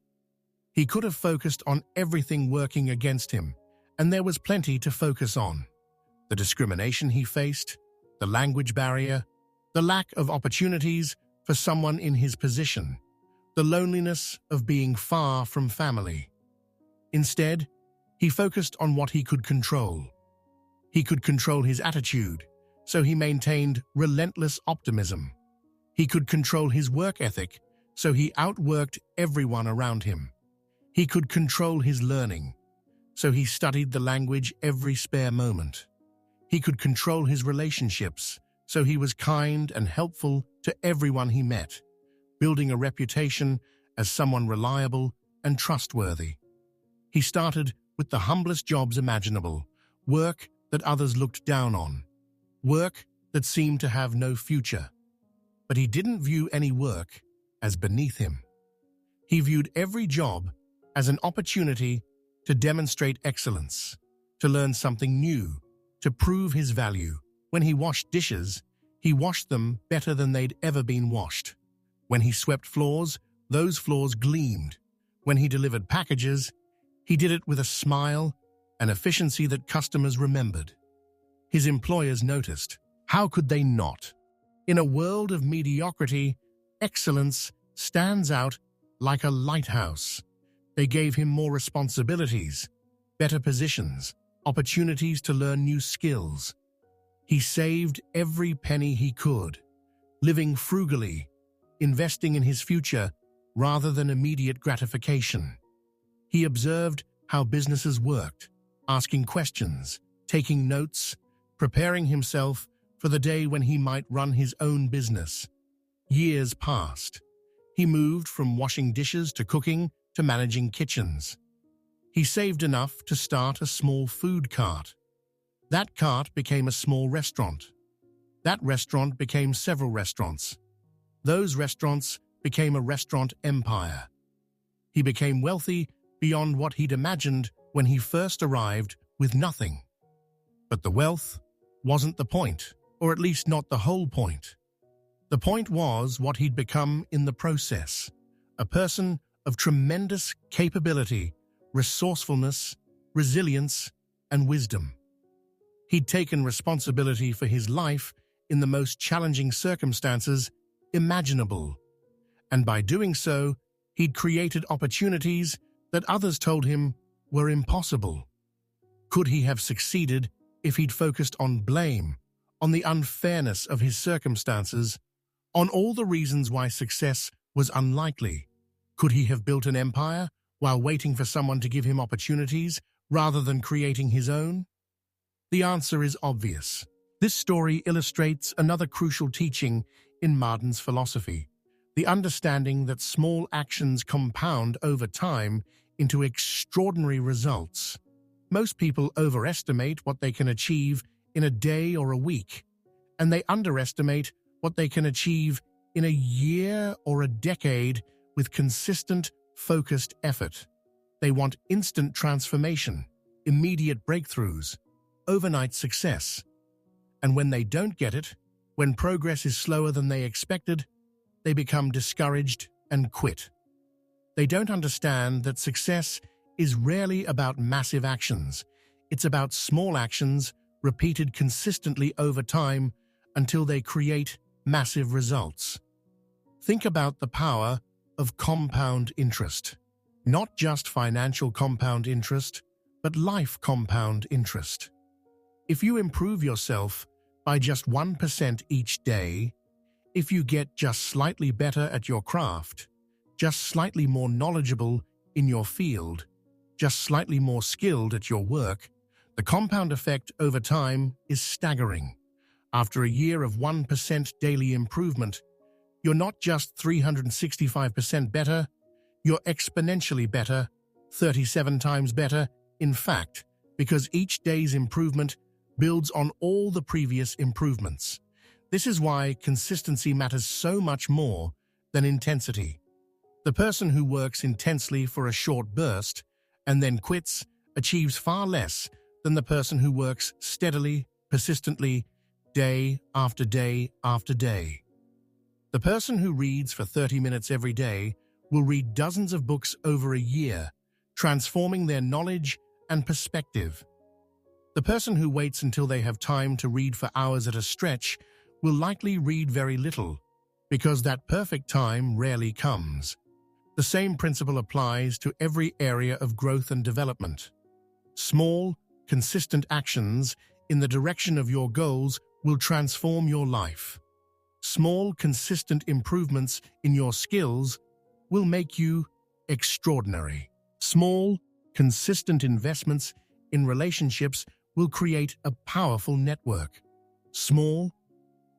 He could have focused on everything working against him, and there was plenty to focus on. The discrimination he faced, the language barrier, the lack of opportunities for someone in his position, the loneliness of being far from family. Instead, he focused on what he could control. He could control his attitude, so he maintained relentless optimism. He could control his work ethic, so he outworked everyone around him. He could control his learning, so he studied the language every spare moment. He could control his relationships, so he was kind and helpful to everyone he met, building a reputation as someone reliable and trustworthy. He started with the humblest jobs imaginable, work that others looked down on, work that seemed to have no future. But he didn't view any work as beneath him. He viewed every job as an opportunity to demonstrate excellence, to learn something new, to prove his value. When he washed dishes, he washed them better than they'd ever been washed. When he swept floors, those floors gleamed. When he delivered packages, he did it with a smile and efficiency that customers remembered. His employers noticed. How could they not? In a world of mediocrity, excellence stands out like a lighthouse. They gave him more responsibilities, better positions, opportunities to learn new skills. He saved every penny he could, living frugally, investing in his future rather than immediate gratification. He observed how businesses worked, asking questions, taking notes, preparing himself for the day when he might run his own business. Years passed. He moved from washing dishes to cooking to managing kitchens. He saved enough to start a small food cart. That cart became a small restaurant. That restaurant became several restaurants. Those restaurants became a restaurant empire. He became wealthy beyond what he'd imagined when he first arrived with nothing. But the wealth wasn't the point, or at least not the whole point. The point was what he'd become in the process, a person of tremendous capability, resourcefulness, resilience, and wisdom. He'd taken responsibility for his life in the most challenging circumstances imaginable, and by doing so, he'd created opportunities that others told him were impossible. Could he have succeeded if he'd focused on blame, on the unfairness of his circumstances, on all the reasons why success was unlikely. Could he have built an empire while waiting for someone to give him opportunities rather than creating his own? The answer is obvious. This story illustrates another crucial teaching in Marden's philosophy, the understanding that small actions compound over time into extraordinary results. Most people overestimate what they can achieve in a day or a week, and they underestimate what they can achieve in a year or a decade with consistent, focused effort. They want instant transformation, immediate breakthroughs, overnight success. And when they don't get it, when progress is slower than they expected, they become discouraged and quit. They don't understand that success is rarely about massive actions. It's about small actions repeated consistently over time until they create massive results. Think about the power of compound interest. Not just financial compound interest, but life compound interest. If you improve yourself by just 1% each day, if you get just slightly better at your craft, just slightly more knowledgeable in your field, just slightly more skilled at your work, the compound effect over time is staggering. After a year of 1% daily improvement, you're not just 365% better, you're exponentially better, 37 times better, in fact, because each day's improvement builds on all the previous improvements. This is why consistency matters so much more than intensity. The person who works intensely for a short burst and then quits achieves far less than the person who works steadily, persistently, day after day after day. The person who reads for 30 minutes every day will read dozens of books over a year, transforming their knowledge and perspective. The person who waits until they have time to read for hours at a stretch will likely read very little, because that perfect time rarely comes. The same principle applies to every area of growth and development. Small, consistent actions in the direction of your goals will transform your life. Small, consistent improvements in your skills will make you extraordinary. Small, consistent investments in relationships will create a powerful network. Small,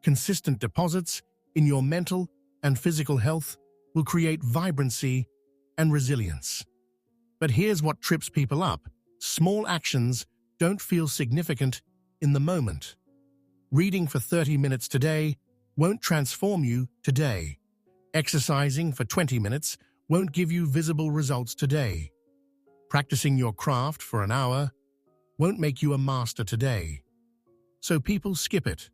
consistent deposits in your mental and physical health will create vibrancy and resilience. But here's what trips people up. Small actions don't feel significant in the moment. Reading for 30 minutes today won't transform you today. Exercising for 20 minutes won't give you visible results today. Practicing your craft for an hour won't make you a master today. So people skip it,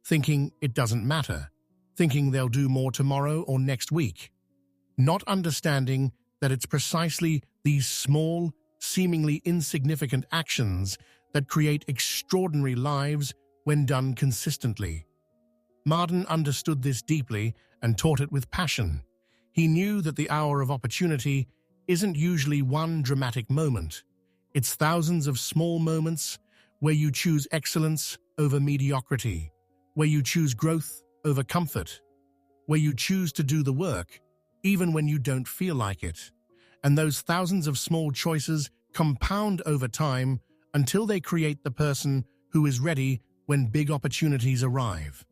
thinking it doesn't matter, thinking they'll do more tomorrow or next week, not understanding that it's precisely these small, seemingly insignificant actions that create extraordinary lives when done consistently. Marden understood this deeply and taught it with passion. He knew that the hour of opportunity isn't usually one dramatic moment. It's thousands of small moments where you choose excellence over mediocrity, where you choose growth over comfort, where you choose to do the work even when you don't feel like it. And those thousands of small choices compound over time until they create the person who is ready when big opportunities arrive.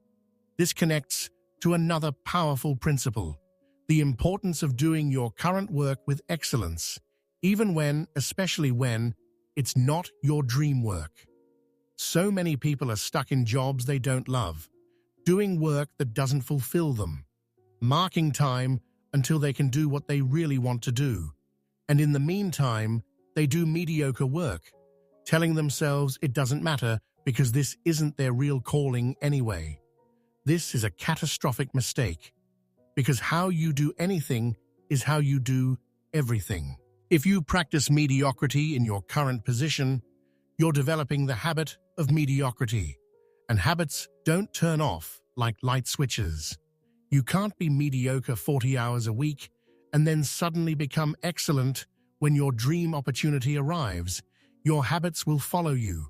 This connects to another powerful principle: the importance of doing your current work with excellence, even when, especially when, it's not your dream work. So many people are stuck in jobs they don't love, doing work that doesn't fulfill them, marking time until they can do what they really want to do. And in the meantime, they do mediocre work, telling themselves it doesn't matter because this isn't their real calling anyway. This is a catastrophic mistake, because how you do anything is how you do everything. If you practice mediocrity in your current position, you're developing the habit of mediocrity, and habits don't turn off like light switches. You can't be mediocre 40 hours a week and then suddenly become excellent when your dream opportunity arrives. Your habits will follow you.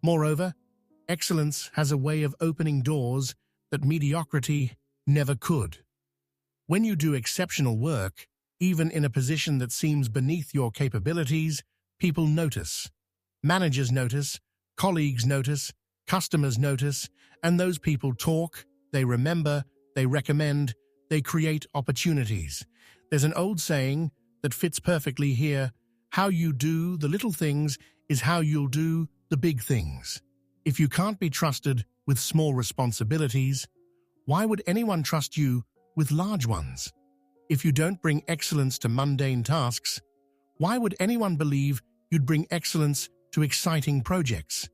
Moreover, Excellence has a way of opening doors that mediocrity never could. When you do exceptional work, even in a position that seems beneath your capabilities, people notice. Managers notice, colleagues notice, customers notice, and those people talk, they remember, they recommend, they create opportunities. There's an old saying that fits perfectly here: how you do the little things is how you'll do the big things. If you can't be trusted with small responsibilities, why would anyone trust you with large ones? If you don't bring excellence to mundane tasks, why would anyone believe you'd bring excellence to exciting projects?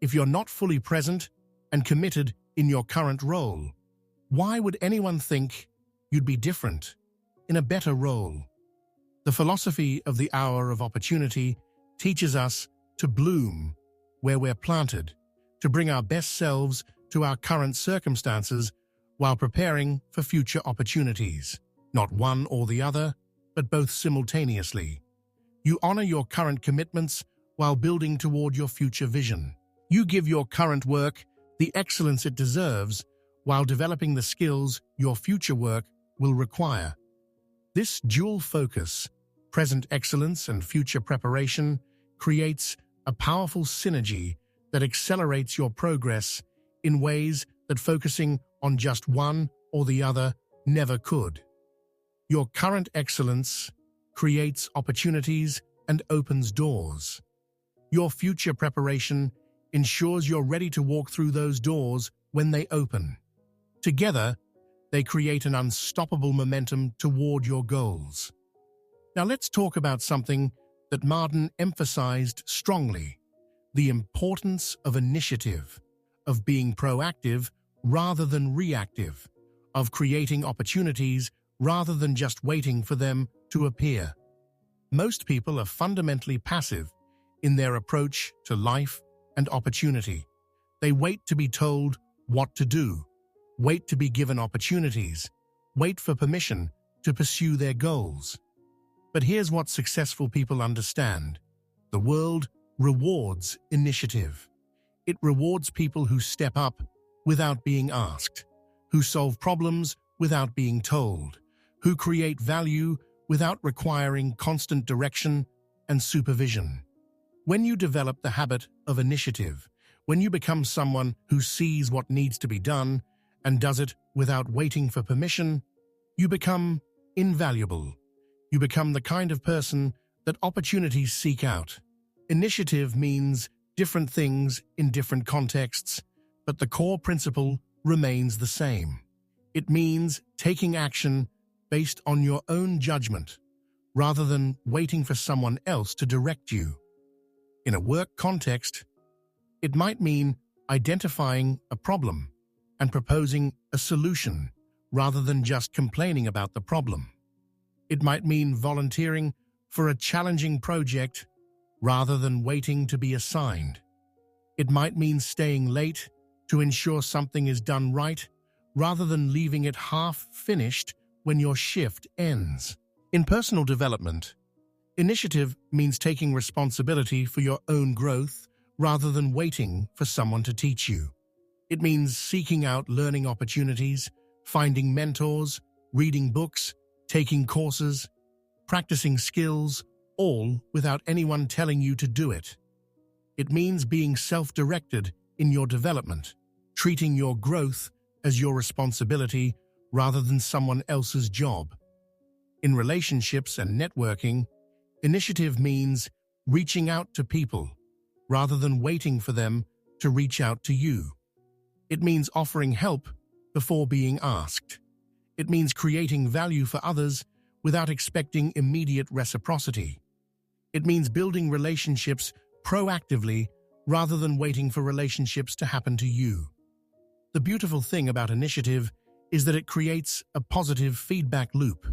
If you're not fully present and committed in your current role, why would anyone think you'd be different, in a better role? The philosophy of the hour of opportunity teaches us to bloom where we're planted, to bring our best selves to our current circumstances while preparing for future opportunities. Not one or the other, but both simultaneously. You honor your current commitments while building toward your future vision. You give your current work the excellence it deserves while developing the skills your future work will require. This dual focus, present excellence and future preparation, creates a powerful synergy that accelerates your progress in ways that focusing on just one or the other never could. Your current excellence creates opportunities and opens doors. Your future preparation ensures you're ready to walk through those doors when they open. Together, they create an unstoppable momentum toward your goals. Now let's talk about something that Marden emphasized strongly: the importance of initiative, of being proactive rather than reactive, of creating opportunities rather than just waiting for them to appear. Most people are fundamentally passive in their approach to life and opportunity. They wait to be told what to do, wait to be given opportunities, wait for permission to pursue their goals. But here's what successful people understand: the world rewards initiative. It rewards people who step up without being asked, who solve problems without being told, who create value without requiring constant direction and supervision. When you develop the habit of initiative, when you become someone who sees what needs to be done and does it without waiting for permission, you become invaluable. You become the kind of person that opportunities seek out. Initiative means different things in different contexts, but the core principle remains the same. It means taking action based on your own judgment, rather than waiting for someone else to direct you. In a work context, it might mean identifying a problem and proposing a solution rather than just complaining about the problem. It might mean volunteering for a challenging project rather than waiting to be assigned. It might mean staying late to ensure something is done right rather than leaving it half-finished when your shift ends. In personal development, initiative means taking responsibility for your own growth rather than waiting for someone to teach you. It means seeking out learning opportunities, finding mentors, reading books, taking courses, practicing skills, all without anyone telling you to do it. It means being self-directed in your development, treating your growth as your responsibility rather than someone else's job. In relationships and networking, initiative means reaching out to people rather than waiting for them to reach out to you. It means offering help before being asked. It means creating value for others without expecting immediate reciprocity. It means building relationships proactively rather than waiting for relationships to happen to you. The beautiful thing about initiative is that it creates a positive feedback loop.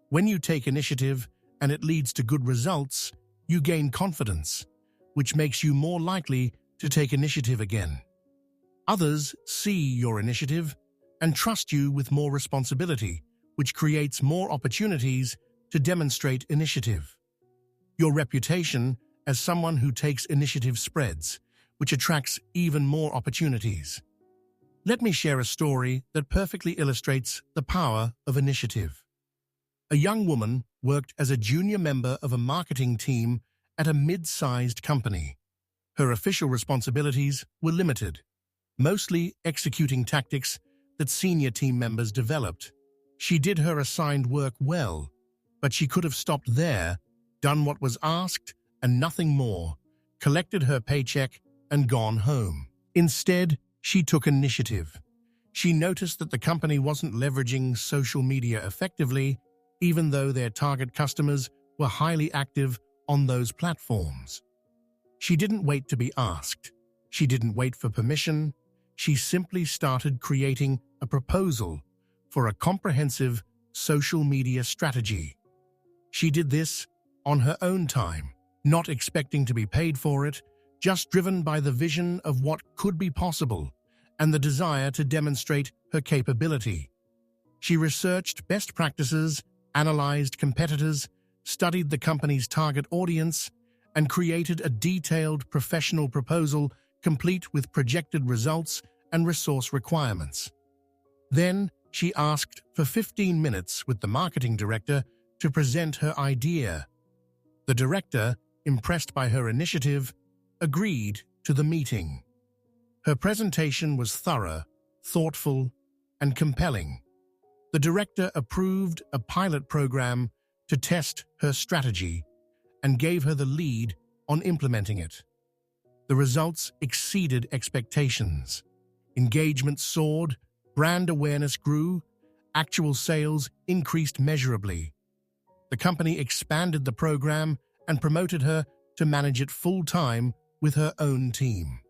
When you take initiative and it leads to good results, you gain confidence, which makes you more likely to take initiative again. Others see your initiative and trust you with more responsibility, which creates more opportunities to demonstrate initiative. Your reputation as someone who takes initiative spreads, which attracts even more opportunities. Let me share a story that perfectly illustrates the power of initiative. A young woman worked as a junior member of a marketing team at a mid-sized company. Her official responsibilities were limited, mostly executing tactics that senior team members developed. She did her assigned work well, but she could have stopped there, done what was asked and nothing more, collected her paycheck and gone home. Instead, she took initiative. She noticed that the company wasn't leveraging social media effectively, even though their target customers were highly active on those platforms. She didn't wait to be asked. She didn't wait for permission. She simply started creating a proposal for a comprehensive social media strategy. She did this on her own time, not expecting to be paid for it, just driven by the vision of what could be possible and the desire to demonstrate her capability. She researched best practices, analyzed competitors, studied the company's target audience, and created a detailed professional proposal complete with projected results and resource requirements. Then, she asked for 15 minutes with the marketing director to present her idea. The director, impressed by her initiative, agreed to the meeting. Her presentation was thorough, thoughtful, and compelling. The director approved a pilot program to test her strategy and gave her the lead on implementing it. The results exceeded expectations. Engagement soared, brand awareness grew, actual sales increased measurably. The company expanded the program and promoted her to manage it full-time with her own team.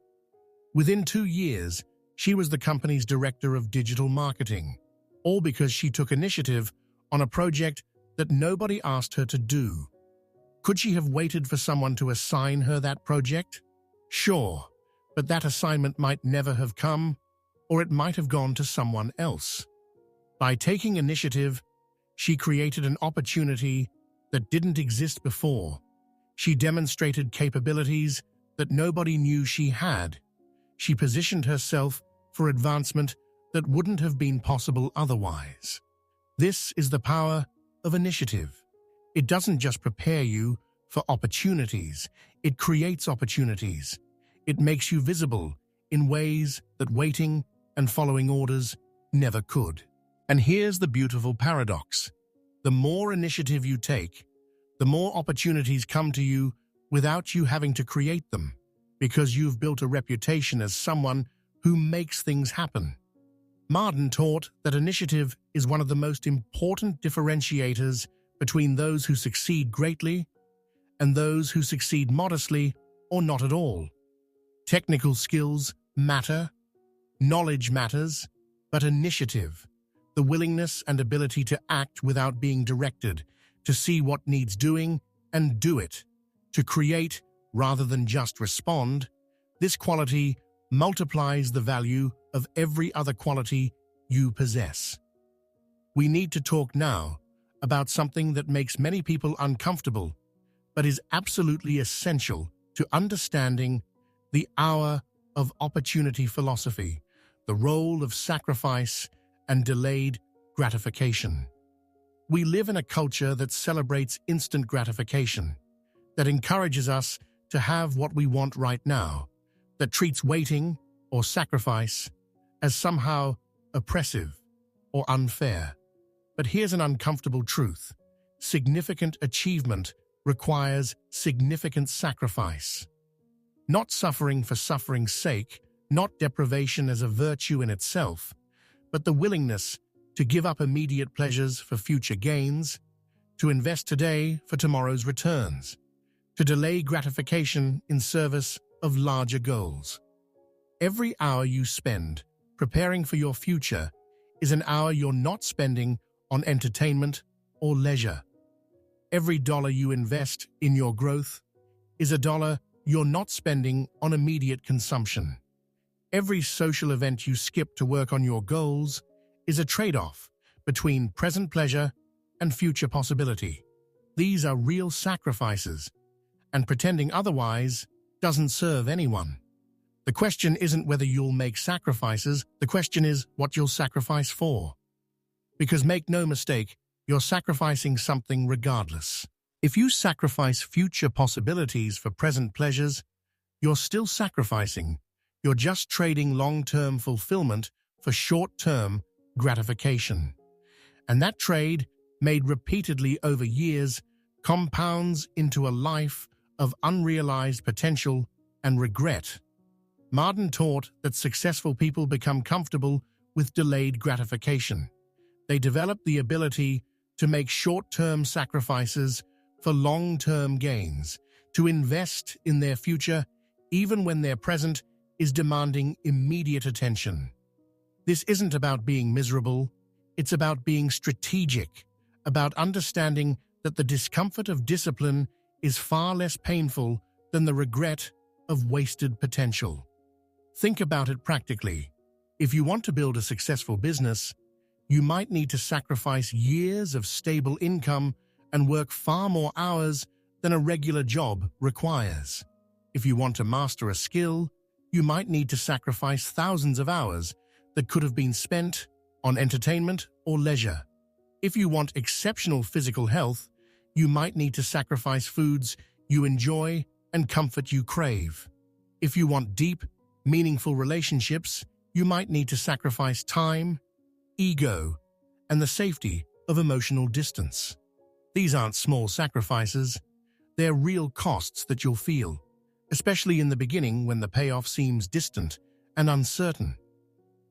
Within 2 years, she was the company's director of digital marketing, all because she took initiative on a project that nobody asked her to do. Could she have waited for someone to assign her that project? Sure, but that assignment might never have come, or it might have gone to someone else. By taking initiative, she created an opportunity that didn't exist before. She demonstrated capabilities that nobody knew she had. She positioned herself for advancement that wouldn't have been possible otherwise. This is the power of initiative. It doesn't just prepare you for opportunities, it creates opportunities. It makes you visible in ways that waiting and following orders never could. And here's the beautiful paradox. The more initiative you take, the more opportunities come to you without you having to create them, because you've built a reputation as someone who makes things happen. Marden taught that initiative is one of the most important differentiators between those who succeed greatly and those who succeed modestly or not at all. Technical skills matter, knowledge matters, but initiative, the willingness and ability to act without being directed, to see what needs doing and do it, to create rather than just respond, this quality multiplies the value of every other quality you possess. We need to talk now about something that makes many people uncomfortable, but is absolutely essential to understanding the hour of opportunity philosophy, the role of sacrifice and delayed gratification. We live in a culture that celebrates instant gratification, that encourages us to have what we want right now, that treats waiting or sacrifice as somehow oppressive or unfair. But here's an uncomfortable truth. Significant achievement requires significant sacrifice. Not suffering for suffering's sake, not deprivation as a virtue in itself, but the willingness to give up immediate pleasures for future gains, to invest today for tomorrow's returns, to delay gratification in service of larger goals. Every hour you spend preparing for your future is an hour you're not spending on entertainment or leisure. Every dollar you invest in your growth is a dollar you're not spending on immediate consumption. Every social event you skip to work on your goals is a trade-off between present pleasure and future possibility. These are real sacrifices, and pretending otherwise doesn't serve anyone. The question isn't whether you'll make sacrifices, the question is what you'll sacrifice for. Because make no mistake, you're sacrificing something regardless. If you sacrifice future possibilities for present pleasures, you're still sacrificing. You're just trading long-term fulfillment for short-term gratification. And that trade, made repeatedly over years, compounds into a life of unrealized potential and regret. Marden taught that successful people become comfortable with delayed gratification. They develop the ability to make short-term sacrifices for long-term gains, to invest in their future even when their present is demanding immediate attention. This isn't about being miserable, it's about being strategic, about understanding that the discomfort of discipline is far less painful than the regret of wasted potential. Think about it practically. If you want to build a successful business, you might need to sacrifice years of stable income and work far more hours than a regular job requires. If you want to master a skill, you might need to sacrifice thousands of hours that could have been spent on entertainment or leisure. If you want exceptional physical health, you might need to sacrifice foods you enjoy and comfort you crave. If you want deep, meaningful relationships, you might need to sacrifice time, ego, and the safety of emotional distance. These aren't small sacrifices, they're real costs that you'll feel, especially in the beginning when the payoff seems distant and uncertain.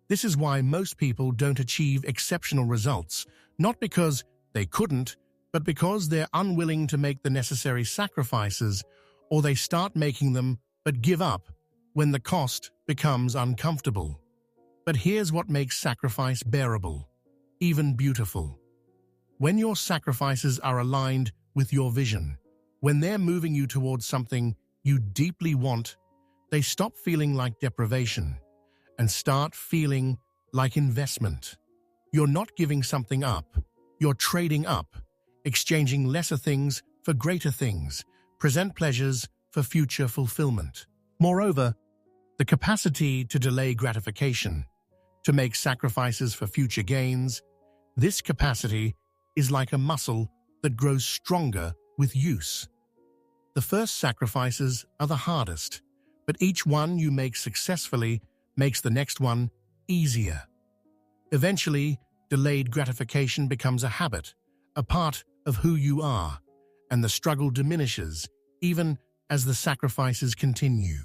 This is why most people don't achieve exceptional results, not because they couldn't, but because they're unwilling to make the necessary sacrifices, or they start making them but give up when the cost becomes uncomfortable. But here's what makes sacrifice bearable, even beautiful. When your sacrifices are aligned with your vision, when they're moving you towards something you deeply want, they stop feeling like deprivation and start feeling like investment. You're not giving something up, you're trading up, exchanging lesser things for greater things, present pleasures for future fulfillment. Moreover, the capacity to delay gratification, to make sacrifices for future gains, this capacity is like a muscle that grows stronger with use. The first sacrifices are the hardest, but each one you make successfully makes the next one easier. Eventually, delayed gratification becomes a habit, a part of who you are, and the struggle diminishes even as the sacrifices continue.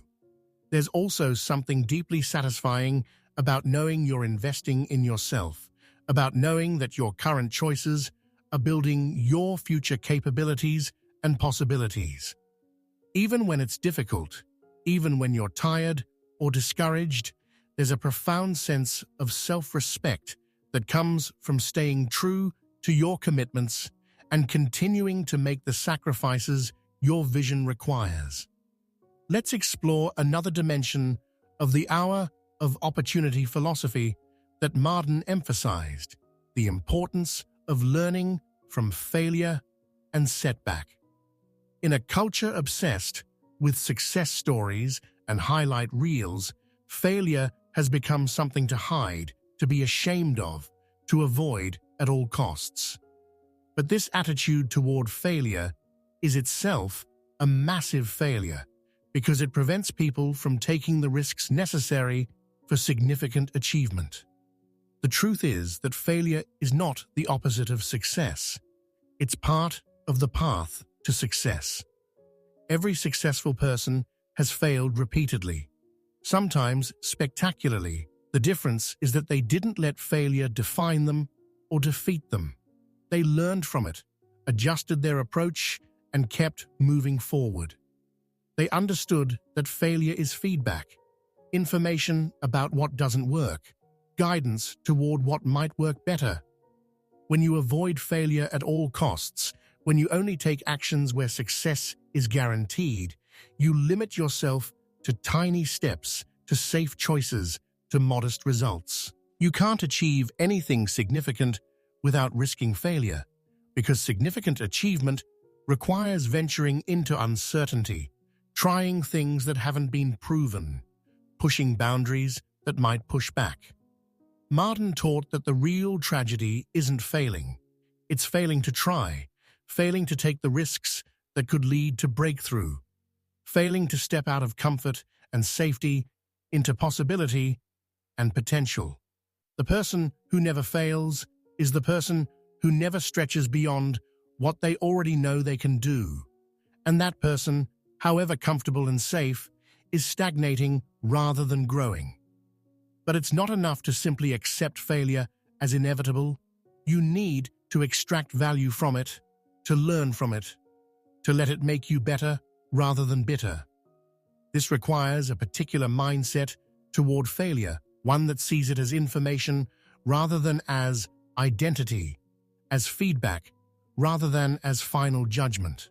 There's also something deeply satisfying about knowing you're investing in yourself, about knowing that your current choices are building your future capabilities and possibilities. Even when it's difficult, even when you're tired or discouraged, there's a profound sense of self-respect that comes from staying true to your commitments and continuing to make the sacrifices your vision requires. Let's explore another dimension of the hour of opportunity philosophy that Marden emphasized, the importance of learning from failure and setback. In a culture obsessed with success stories and highlight reels, failure has become something to hide, to be ashamed of, to avoid at all costs. But this attitude toward failure is itself a massive failure because it prevents people from taking the risks necessary for significant achievement. The truth is that failure is not the opposite of success. It's part of the path to success. Every successful person has failed repeatedly, sometimes spectacularly. The difference is that they didn't let failure define them or defeat them. They learned from it, adjusted their approach, and kept moving forward. They understood that failure is feedback, information about what doesn't work, guidance toward what might work better. When you avoid failure at all costs, when you only take actions where success is guaranteed, you limit yourself to tiny steps, to safe choices, to modest results. You can't achieve anything significant without risking failure, because significant achievement requires venturing into uncertainty, trying things that haven't been proven, pushing boundaries that might push back. Marden taught that the real tragedy isn't failing. It's failing to try, failing to take the risks that could lead to breakthrough, failing to step out of comfort and safety into possibility and potential. The person who never fails is the person who never stretches beyond what they already know they can do. And that person, however comfortable and safe, is stagnating rather than growing. But it's not enough to simply accept failure as inevitable. You need to extract value from it, to learn from it, to let it make you better rather than bitter. This requires a particular mindset toward failure, one that sees it as information rather than as identity, as feedback rather than as final judgment.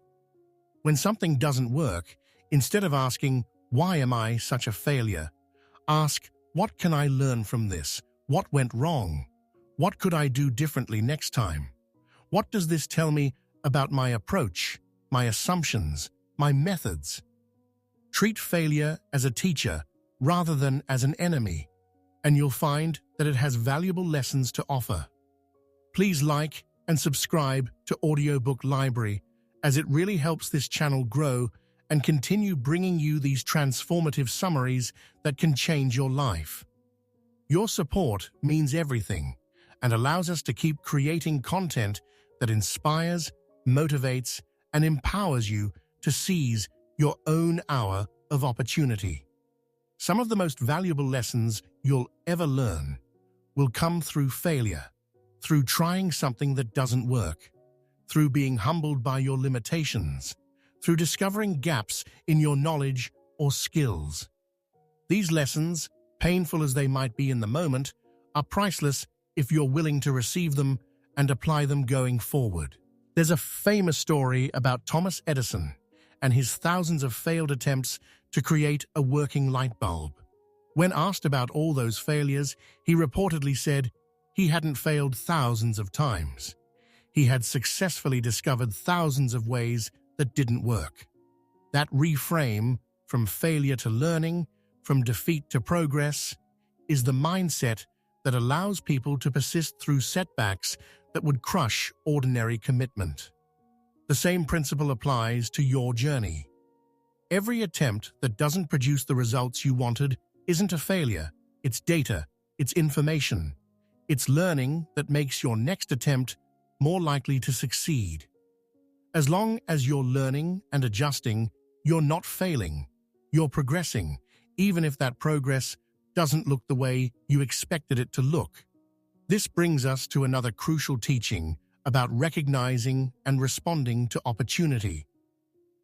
When something doesn't work, instead of asking, "Why am I such a failure?" ask, "What can I learn from this? What went wrong? What could I do differently next time? What does this tell me about my approach, my assumptions, my methods?" Treat failure as a teacher rather than as an enemy, and you'll find that it has valuable lessons to offer. Please like and subscribe to Audiobook Library, as it really helps this channel grow and continue bringing you these transformative summaries that can change your life. Your support means everything and allows us to keep creating content that inspires, motivates, and empowers you to seize your own hour of opportunity. Some of the most valuable lessons you'll ever learn will come through failure, through trying something that doesn't work, through being humbled by your limitations, through discovering gaps in your knowledge or skills. These lessons, painful as they might be in the moment, are priceless if you're willing to receive them and apply them going forward. There's a famous story about Thomas Edison and his thousands of failed attempts to create a working light bulb. When asked about all those failures, he reportedly said he hadn't failed thousands of times. He had successfully discovered thousands of ways that didn't work. That reframe, from failure to learning, from defeat to progress, is the mindset that allows people to persist through setbacks that would crush ordinary commitment. The same principle applies to your journey. Every attempt that doesn't produce the results you wanted isn't a failure. It's data, it's information, it's learning that makes your next attempt more likely to succeed. As long as you're learning and adjusting, you're not failing. You're progressing, even if that progress doesn't look the way you expected it to look. This brings us to another crucial teaching about recognizing and responding to opportunity.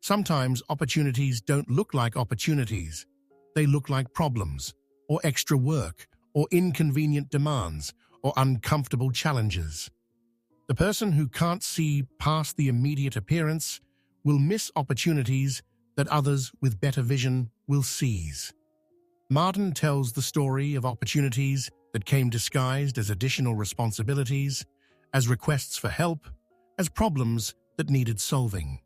Sometimes opportunities don't look like opportunities. They look like problems, or extra work, or inconvenient demands, or uncomfortable challenges. The person who can't see past the immediate appearance will miss opportunities that others with better vision will seize. Marden tells the story of opportunities that came disguised as additional responsibilities, as requests for help, as problems that needed solving.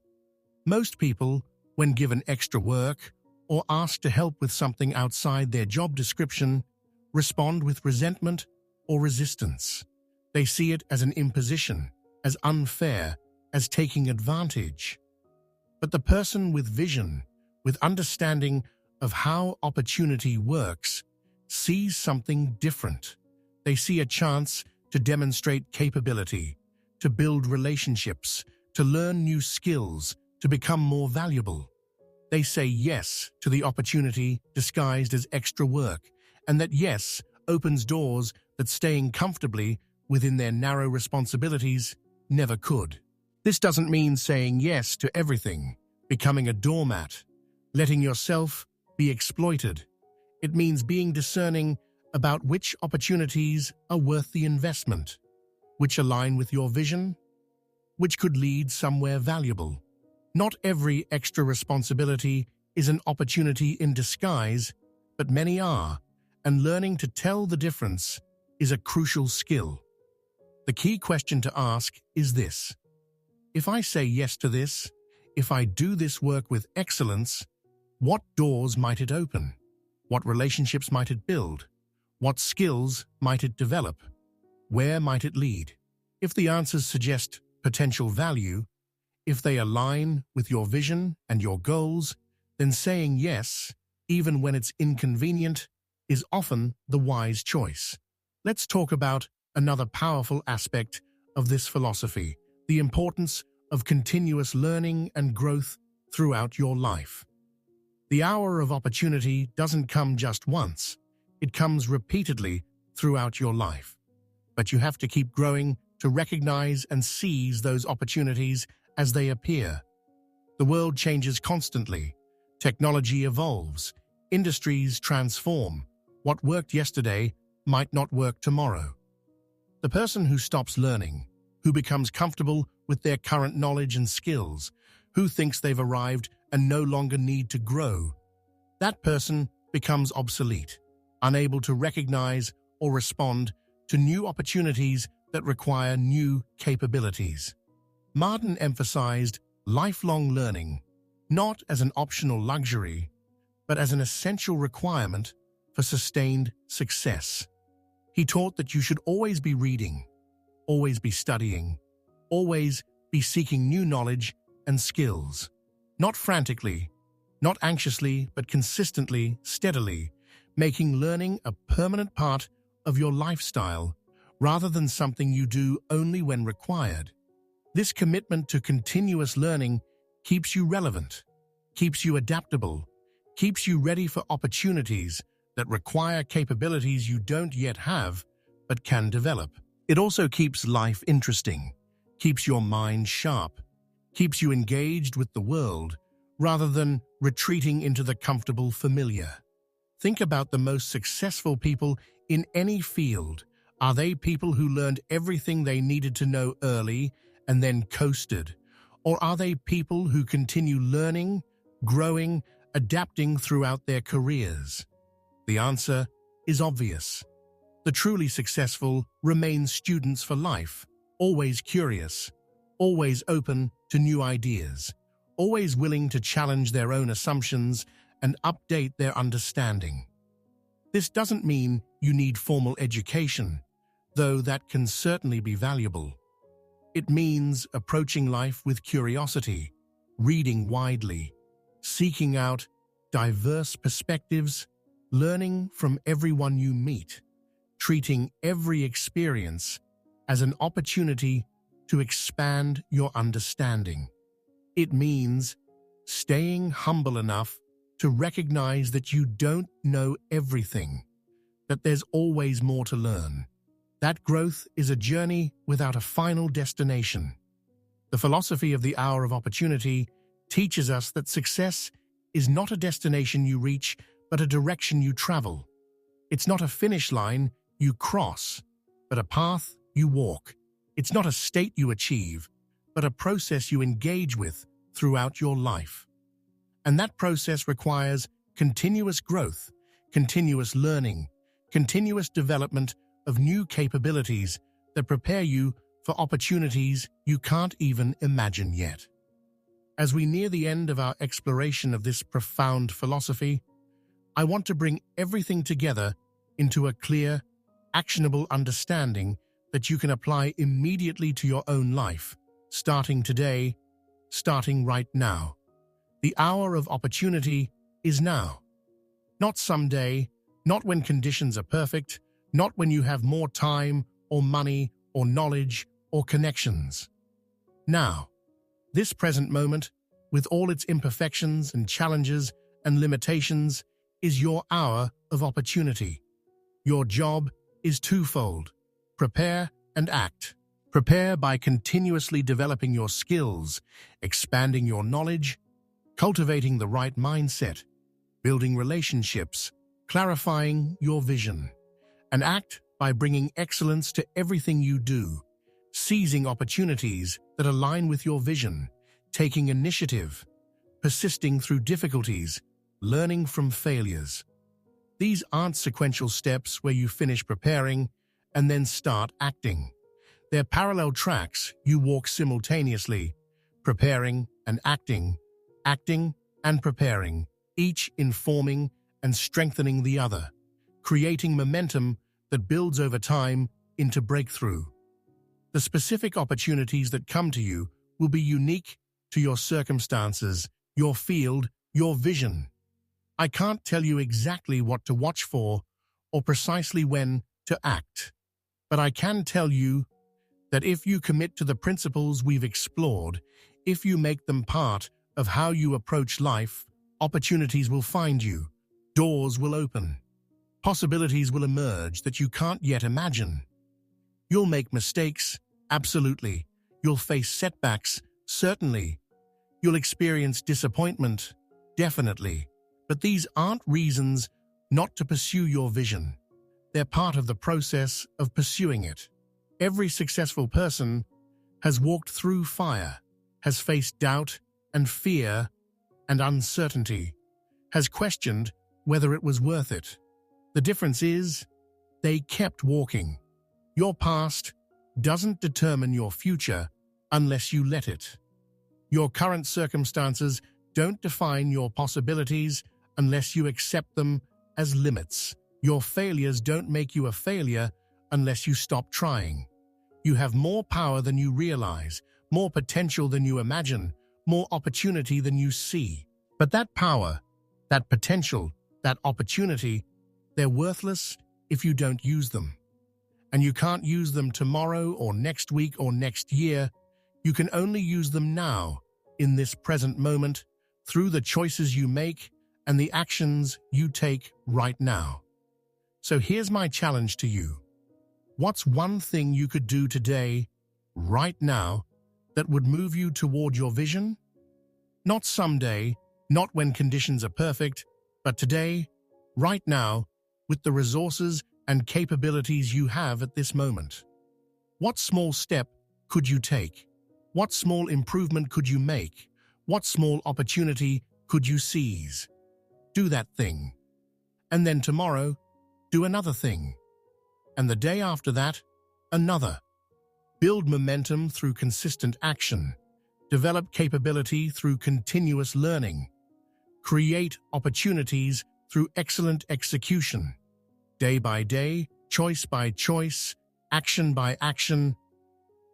Most people, when given extra work or asked to help with something outside their job description, respond with resentment or resistance. They see it as an imposition, as unfair, as taking advantage. But the person with vision, with understanding of how opportunity works, sees something different. They see a chance to demonstrate capability, to build relationships, to learn new skills, to become more valuable. They say yes to the opportunity disguised as extra work, and that yes opens doors that staying comfortably within their narrow responsibilities never could. This doesn't mean saying yes to everything, becoming a doormat, letting yourself be exploited. It means being discerning about which opportunities are worth the investment, which align with your vision, which could lead somewhere valuable. Not every extra responsibility is an opportunity in disguise, but many are, and learning to tell the difference is a crucial skill. The key question to ask is this: if I say yes to this, if I do this work with excellence, what doors might it open? What relationships might it build? What skills might it develop? Where might it lead? If the answers suggest potential value, if they align with your vision and your goals, then saying yes, even when it's inconvenient, is often the wise choice. Let's talk about another powerful aspect of this philosophy, the importance of continuous learning and growth throughout your life. The hour of opportunity doesn't come just once. It comes repeatedly throughout your life. But you have to keep growing to recognize and seize those opportunities as they appear. The world changes constantly. Technology evolves. Industries transform. What worked yesterday might not work tomorrow. The person who stops learning, who becomes comfortable with their current knowledge and skills, who thinks they've arrived and no longer need to grow, that person becomes obsolete, unable to recognize or respond to new opportunities that require new capabilities. Marden emphasized lifelong learning, not as an optional luxury, but as an essential requirement for sustained success. He taught that you should always be reading, always be studying, always be seeking new knowledge and skills. Not frantically, not anxiously, but consistently, steadily, making learning a permanent part of your lifestyle rather than something you do only when required. This commitment to continuous learning keeps you relevant, keeps you adaptable, keeps you ready for opportunities that require capabilities you don't yet have but can develop. It also keeps life interesting, keeps your mind sharp, keeps you engaged with the world rather than retreating into the comfortable familiar. Think about the most successful people in any field. Are they people who learned everything they needed to know early and then coasted? Or are they people who continue learning, growing, adapting throughout their careers? The answer is obvious. The truly successful remain students for life, always curious, always open to new ideas, always willing to challenge their own assumptions and update their understanding. This doesn't mean you need formal education, though that can certainly be valuable. It means approaching life with curiosity, reading widely, seeking out diverse perspectives, learning from everyone you meet, treating every experience as an opportunity to expand your understanding. It means staying humble enough to recognize that you don't know everything, that there's always more to learn. That growth is a journey without a final destination. The philosophy of the hour of opportunity teaches us that success is not a destination you reach, but a direction you travel. It's not a finish line you cross, but a path you walk. It's not a state you achieve, but a process you engage with throughout your life. And that process requires continuous growth, continuous learning, continuous development of new capabilities that prepare you for opportunities you can't even imagine yet. As we near the end of our exploration of this profound philosophy, I want to bring everything together into a clear, actionable understanding that you can apply immediately to your own life, starting today, starting right now. The hour of opportunity is now. Not someday, not when conditions are perfect, not when you have more time or money or knowledge or connections. Now, this present moment, with all its imperfections and challenges and limitations, is your hour of opportunity. Your job is twofold: prepare and act. Prepare by continuously developing your skills, expanding your knowledge, cultivating the right mindset, building relationships, clarifying your vision. And act by bringing excellence to everything you do, seizing opportunities that align with your vision, taking initiative, persisting through difficulties, learning from failures. These aren't sequential steps where you finish preparing and then start acting. They're parallel tracks you walk simultaneously, preparing and acting, acting and preparing, each informing and strengthening the other, creating momentum that builds over time into breakthrough. The specific opportunities that come to you will be unique to your circumstances, your field, your vision. I can't tell you exactly what to watch for or precisely when to act, but I can tell you that if you commit to the principles we've explored, if you make them part of how you approach life, opportunities will find you, doors will open, possibilities will emerge that you can't yet imagine. You'll make mistakes, absolutely. You'll face setbacks, certainly. You'll experience disappointment, definitely. But these aren't reasons not to pursue your vision. They're part of the process of pursuing it. Every successful person has walked through fire, has faced doubt and fear and uncertainty, has questioned whether it was worth it. The difference is, they kept walking. Your past doesn't determine your future unless you let it. Your current circumstances don't define your possibilities unless you accept them as limits. Your failures don't make you a failure unless you stop trying. You have more power than you realize, more potential than you imagine, more opportunity than you see. But that power, that potential, that opportunity, they're worthless if you don't use them. And you can't use them tomorrow or next week or next year. You can only use them now, in this present moment, through the choices you make and the actions you take right now. So here's my challenge to you. What's one thing you could do today, right now, that would move you toward your vision? Not someday, not when conditions are perfect, but today, right now, with the resources and capabilities you have at this moment. What small step could you take? What small improvement could you make? What small opportunity could you seize? Do that thing. And then tomorrow, do another thing. And the day after that, another. Build momentum through consistent action. Develop capability through continuous learning. Create opportunities through excellent execution. Day by day, choice by choice, action by action.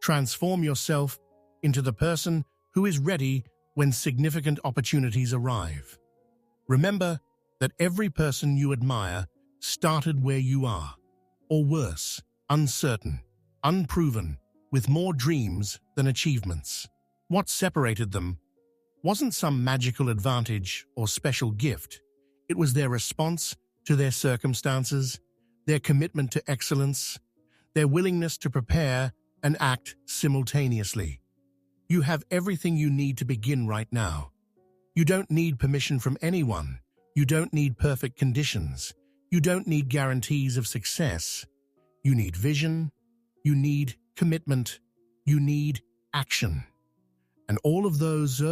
Transform yourself into the person who is ready when significant opportunities arrive. Remember that every person you admire started where you are, or worse, uncertain, unproven, with more dreams than achievements. What separated them wasn't some magical advantage or special gift. It was their response to their circumstances, their commitment to excellence, their willingness to prepare and act simultaneously. You have everything you need to begin right now. You don't need permission from anyone. You don't need perfect conditions. You don't need guarantees of success. You need vision. You need commitment. You need action. And all of those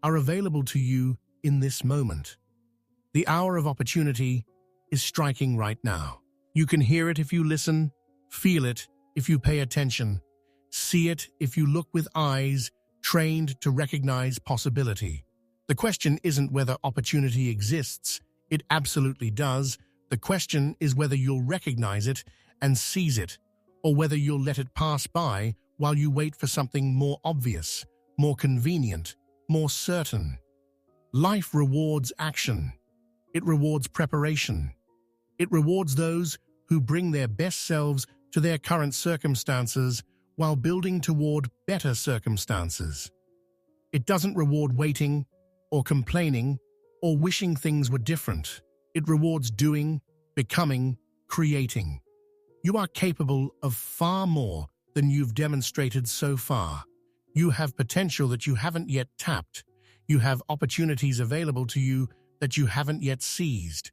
are available to you in this moment. The hour of opportunity is striking right now. You can hear it if you listen, feel it if you pay attention, see it if you look with eyes trained to recognize possibility. The question isn't whether opportunity exists. It absolutely does. The question is whether you'll recognize it and seize it, or whether you'll let it pass by while you wait for something more obvious, more convenient, more certain. Life rewards action. It rewards preparation. It rewards those who bring their best selves to their current circumstances while building toward better circumstances. It doesn't reward waiting or complaining or wishing things were different. It rewards doing, becoming, creating. You are capable of far more than you've demonstrated so far. You have potential that you haven't yet tapped. You have opportunities available to you that you haven't yet seized.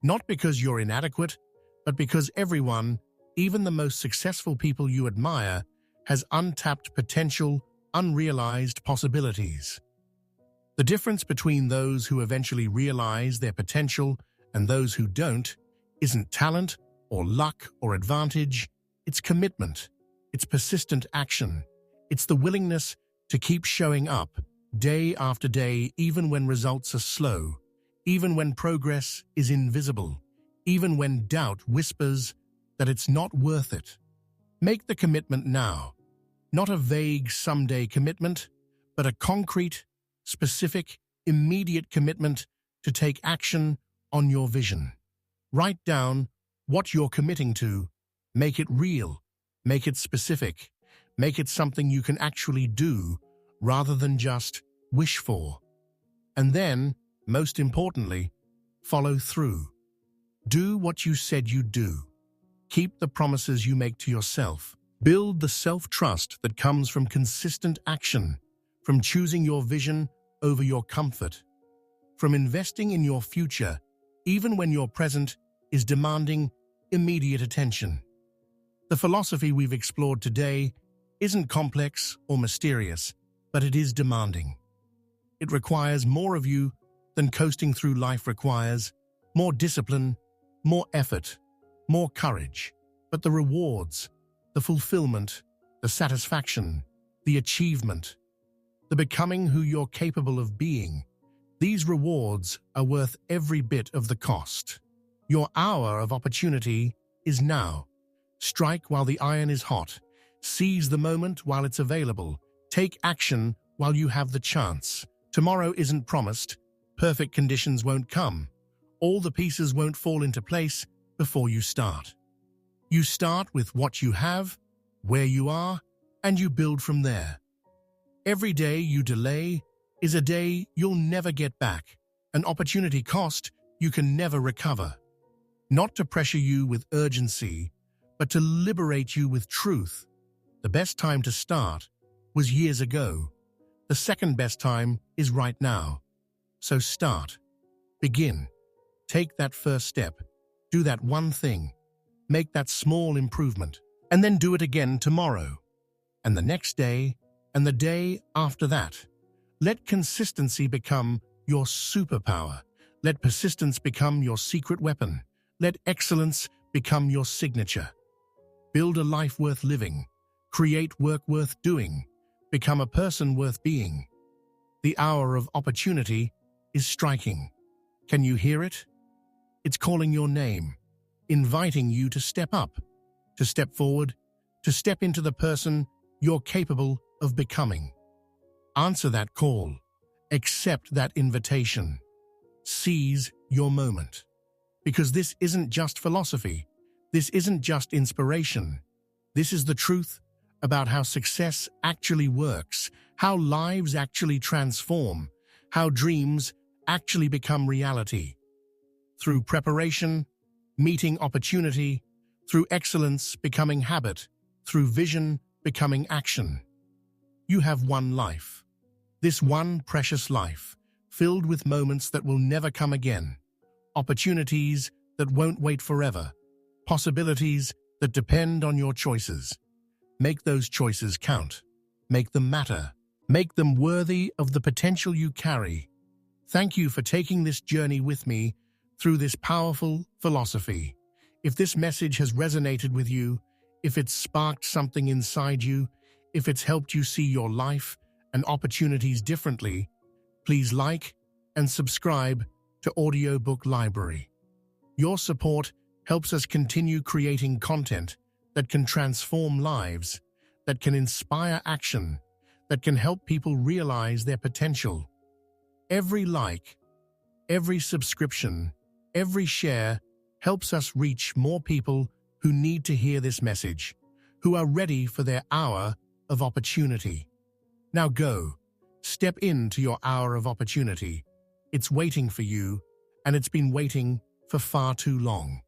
Not because you're inadequate, but because everyone, even the most successful people you admire, has untapped potential, unrealized possibilities. The difference between those who eventually realize their potential and those who don't isn't talent or luck or advantage. It's commitment. It's persistent action. It's the willingness to keep showing up day after day even when results are slow. even when progress is invisible, even when doubt whispers that it's not worth it. Make the commitment now, not a vague someday commitment, but a concrete, specific, immediate commitment to take action on your vision. Write down what you're committing to. Make it real. Make it specific. Make it something you can actually do rather than just wish for. And then, most importantly, follow through. Do what you said you'd do. Keep the promises you make to yourself. Build the self-trust that comes from consistent action, from choosing your vision over your comfort, from investing in your future, even when your present is demanding immediate attention. The philosophy we've explored today isn't complex or mysterious, but it is demanding. It requires more of you than coasting through life requires, more discipline, more effort, more courage. But the rewards, the fulfillment, the satisfaction, the achievement, the becoming who you're capable of being, these rewards are worth every bit of the cost. Your hour of opportunity is now. Strike while the iron is hot. Seize the moment while it's available. Take action while you have the chance. Tomorrow isn't promised. Perfect conditions won't come. All the pieces won't fall into place before you start. You start with what you have, where you are, and you build from there. Every day you delay is a day you'll never get back, an opportunity cost you can never recover. Not to pressure you with urgency, but to liberate you with truth. The best time to start was years ago. The second best time is right now. So start. Begin. Take that first step. Do that one thing. Make that small improvement. And then do it again tomorrow. And the next day, and the day after that. Let consistency become your superpower. Let persistence become your secret weapon. Let excellence become your signature. Build a life worth living. Create work worth doing. Become a person worth being. The hour of opportunity is striking. Can you hear it? It's calling your name, inviting you to step up, to step forward, to step into the person you're capable of becoming. Answer that call. Accept that invitation. Seize your moment. Because this isn't just philosophy. This isn't just inspiration. This is the truth about how success actually works, how lives actually transform, how dreams actually become reality. Through preparation, meeting opportunity, through excellence becoming habit, through vision becoming action. You have one life. This one precious life, filled with moments that will never come again, opportunities that won't wait forever, possibilities that depend on your choices. Make those choices count. Make them matter. Make them worthy of the potential you carry. Thank you for taking this journey with me through this powerful philosophy. If this message has resonated with you, if it's sparked something inside you, if it's helped you see your life and opportunities differently, please like and subscribe to Audiobook Library. Your support helps us continue creating content that can transform lives, that can inspire action, that can help people realize their potential. Every like, every subscription, every share helps us reach more people who need to hear this message, who are ready for their hour of opportunity. Now go, step into your hour of opportunity. It's waiting for you, and it's been waiting for far too long.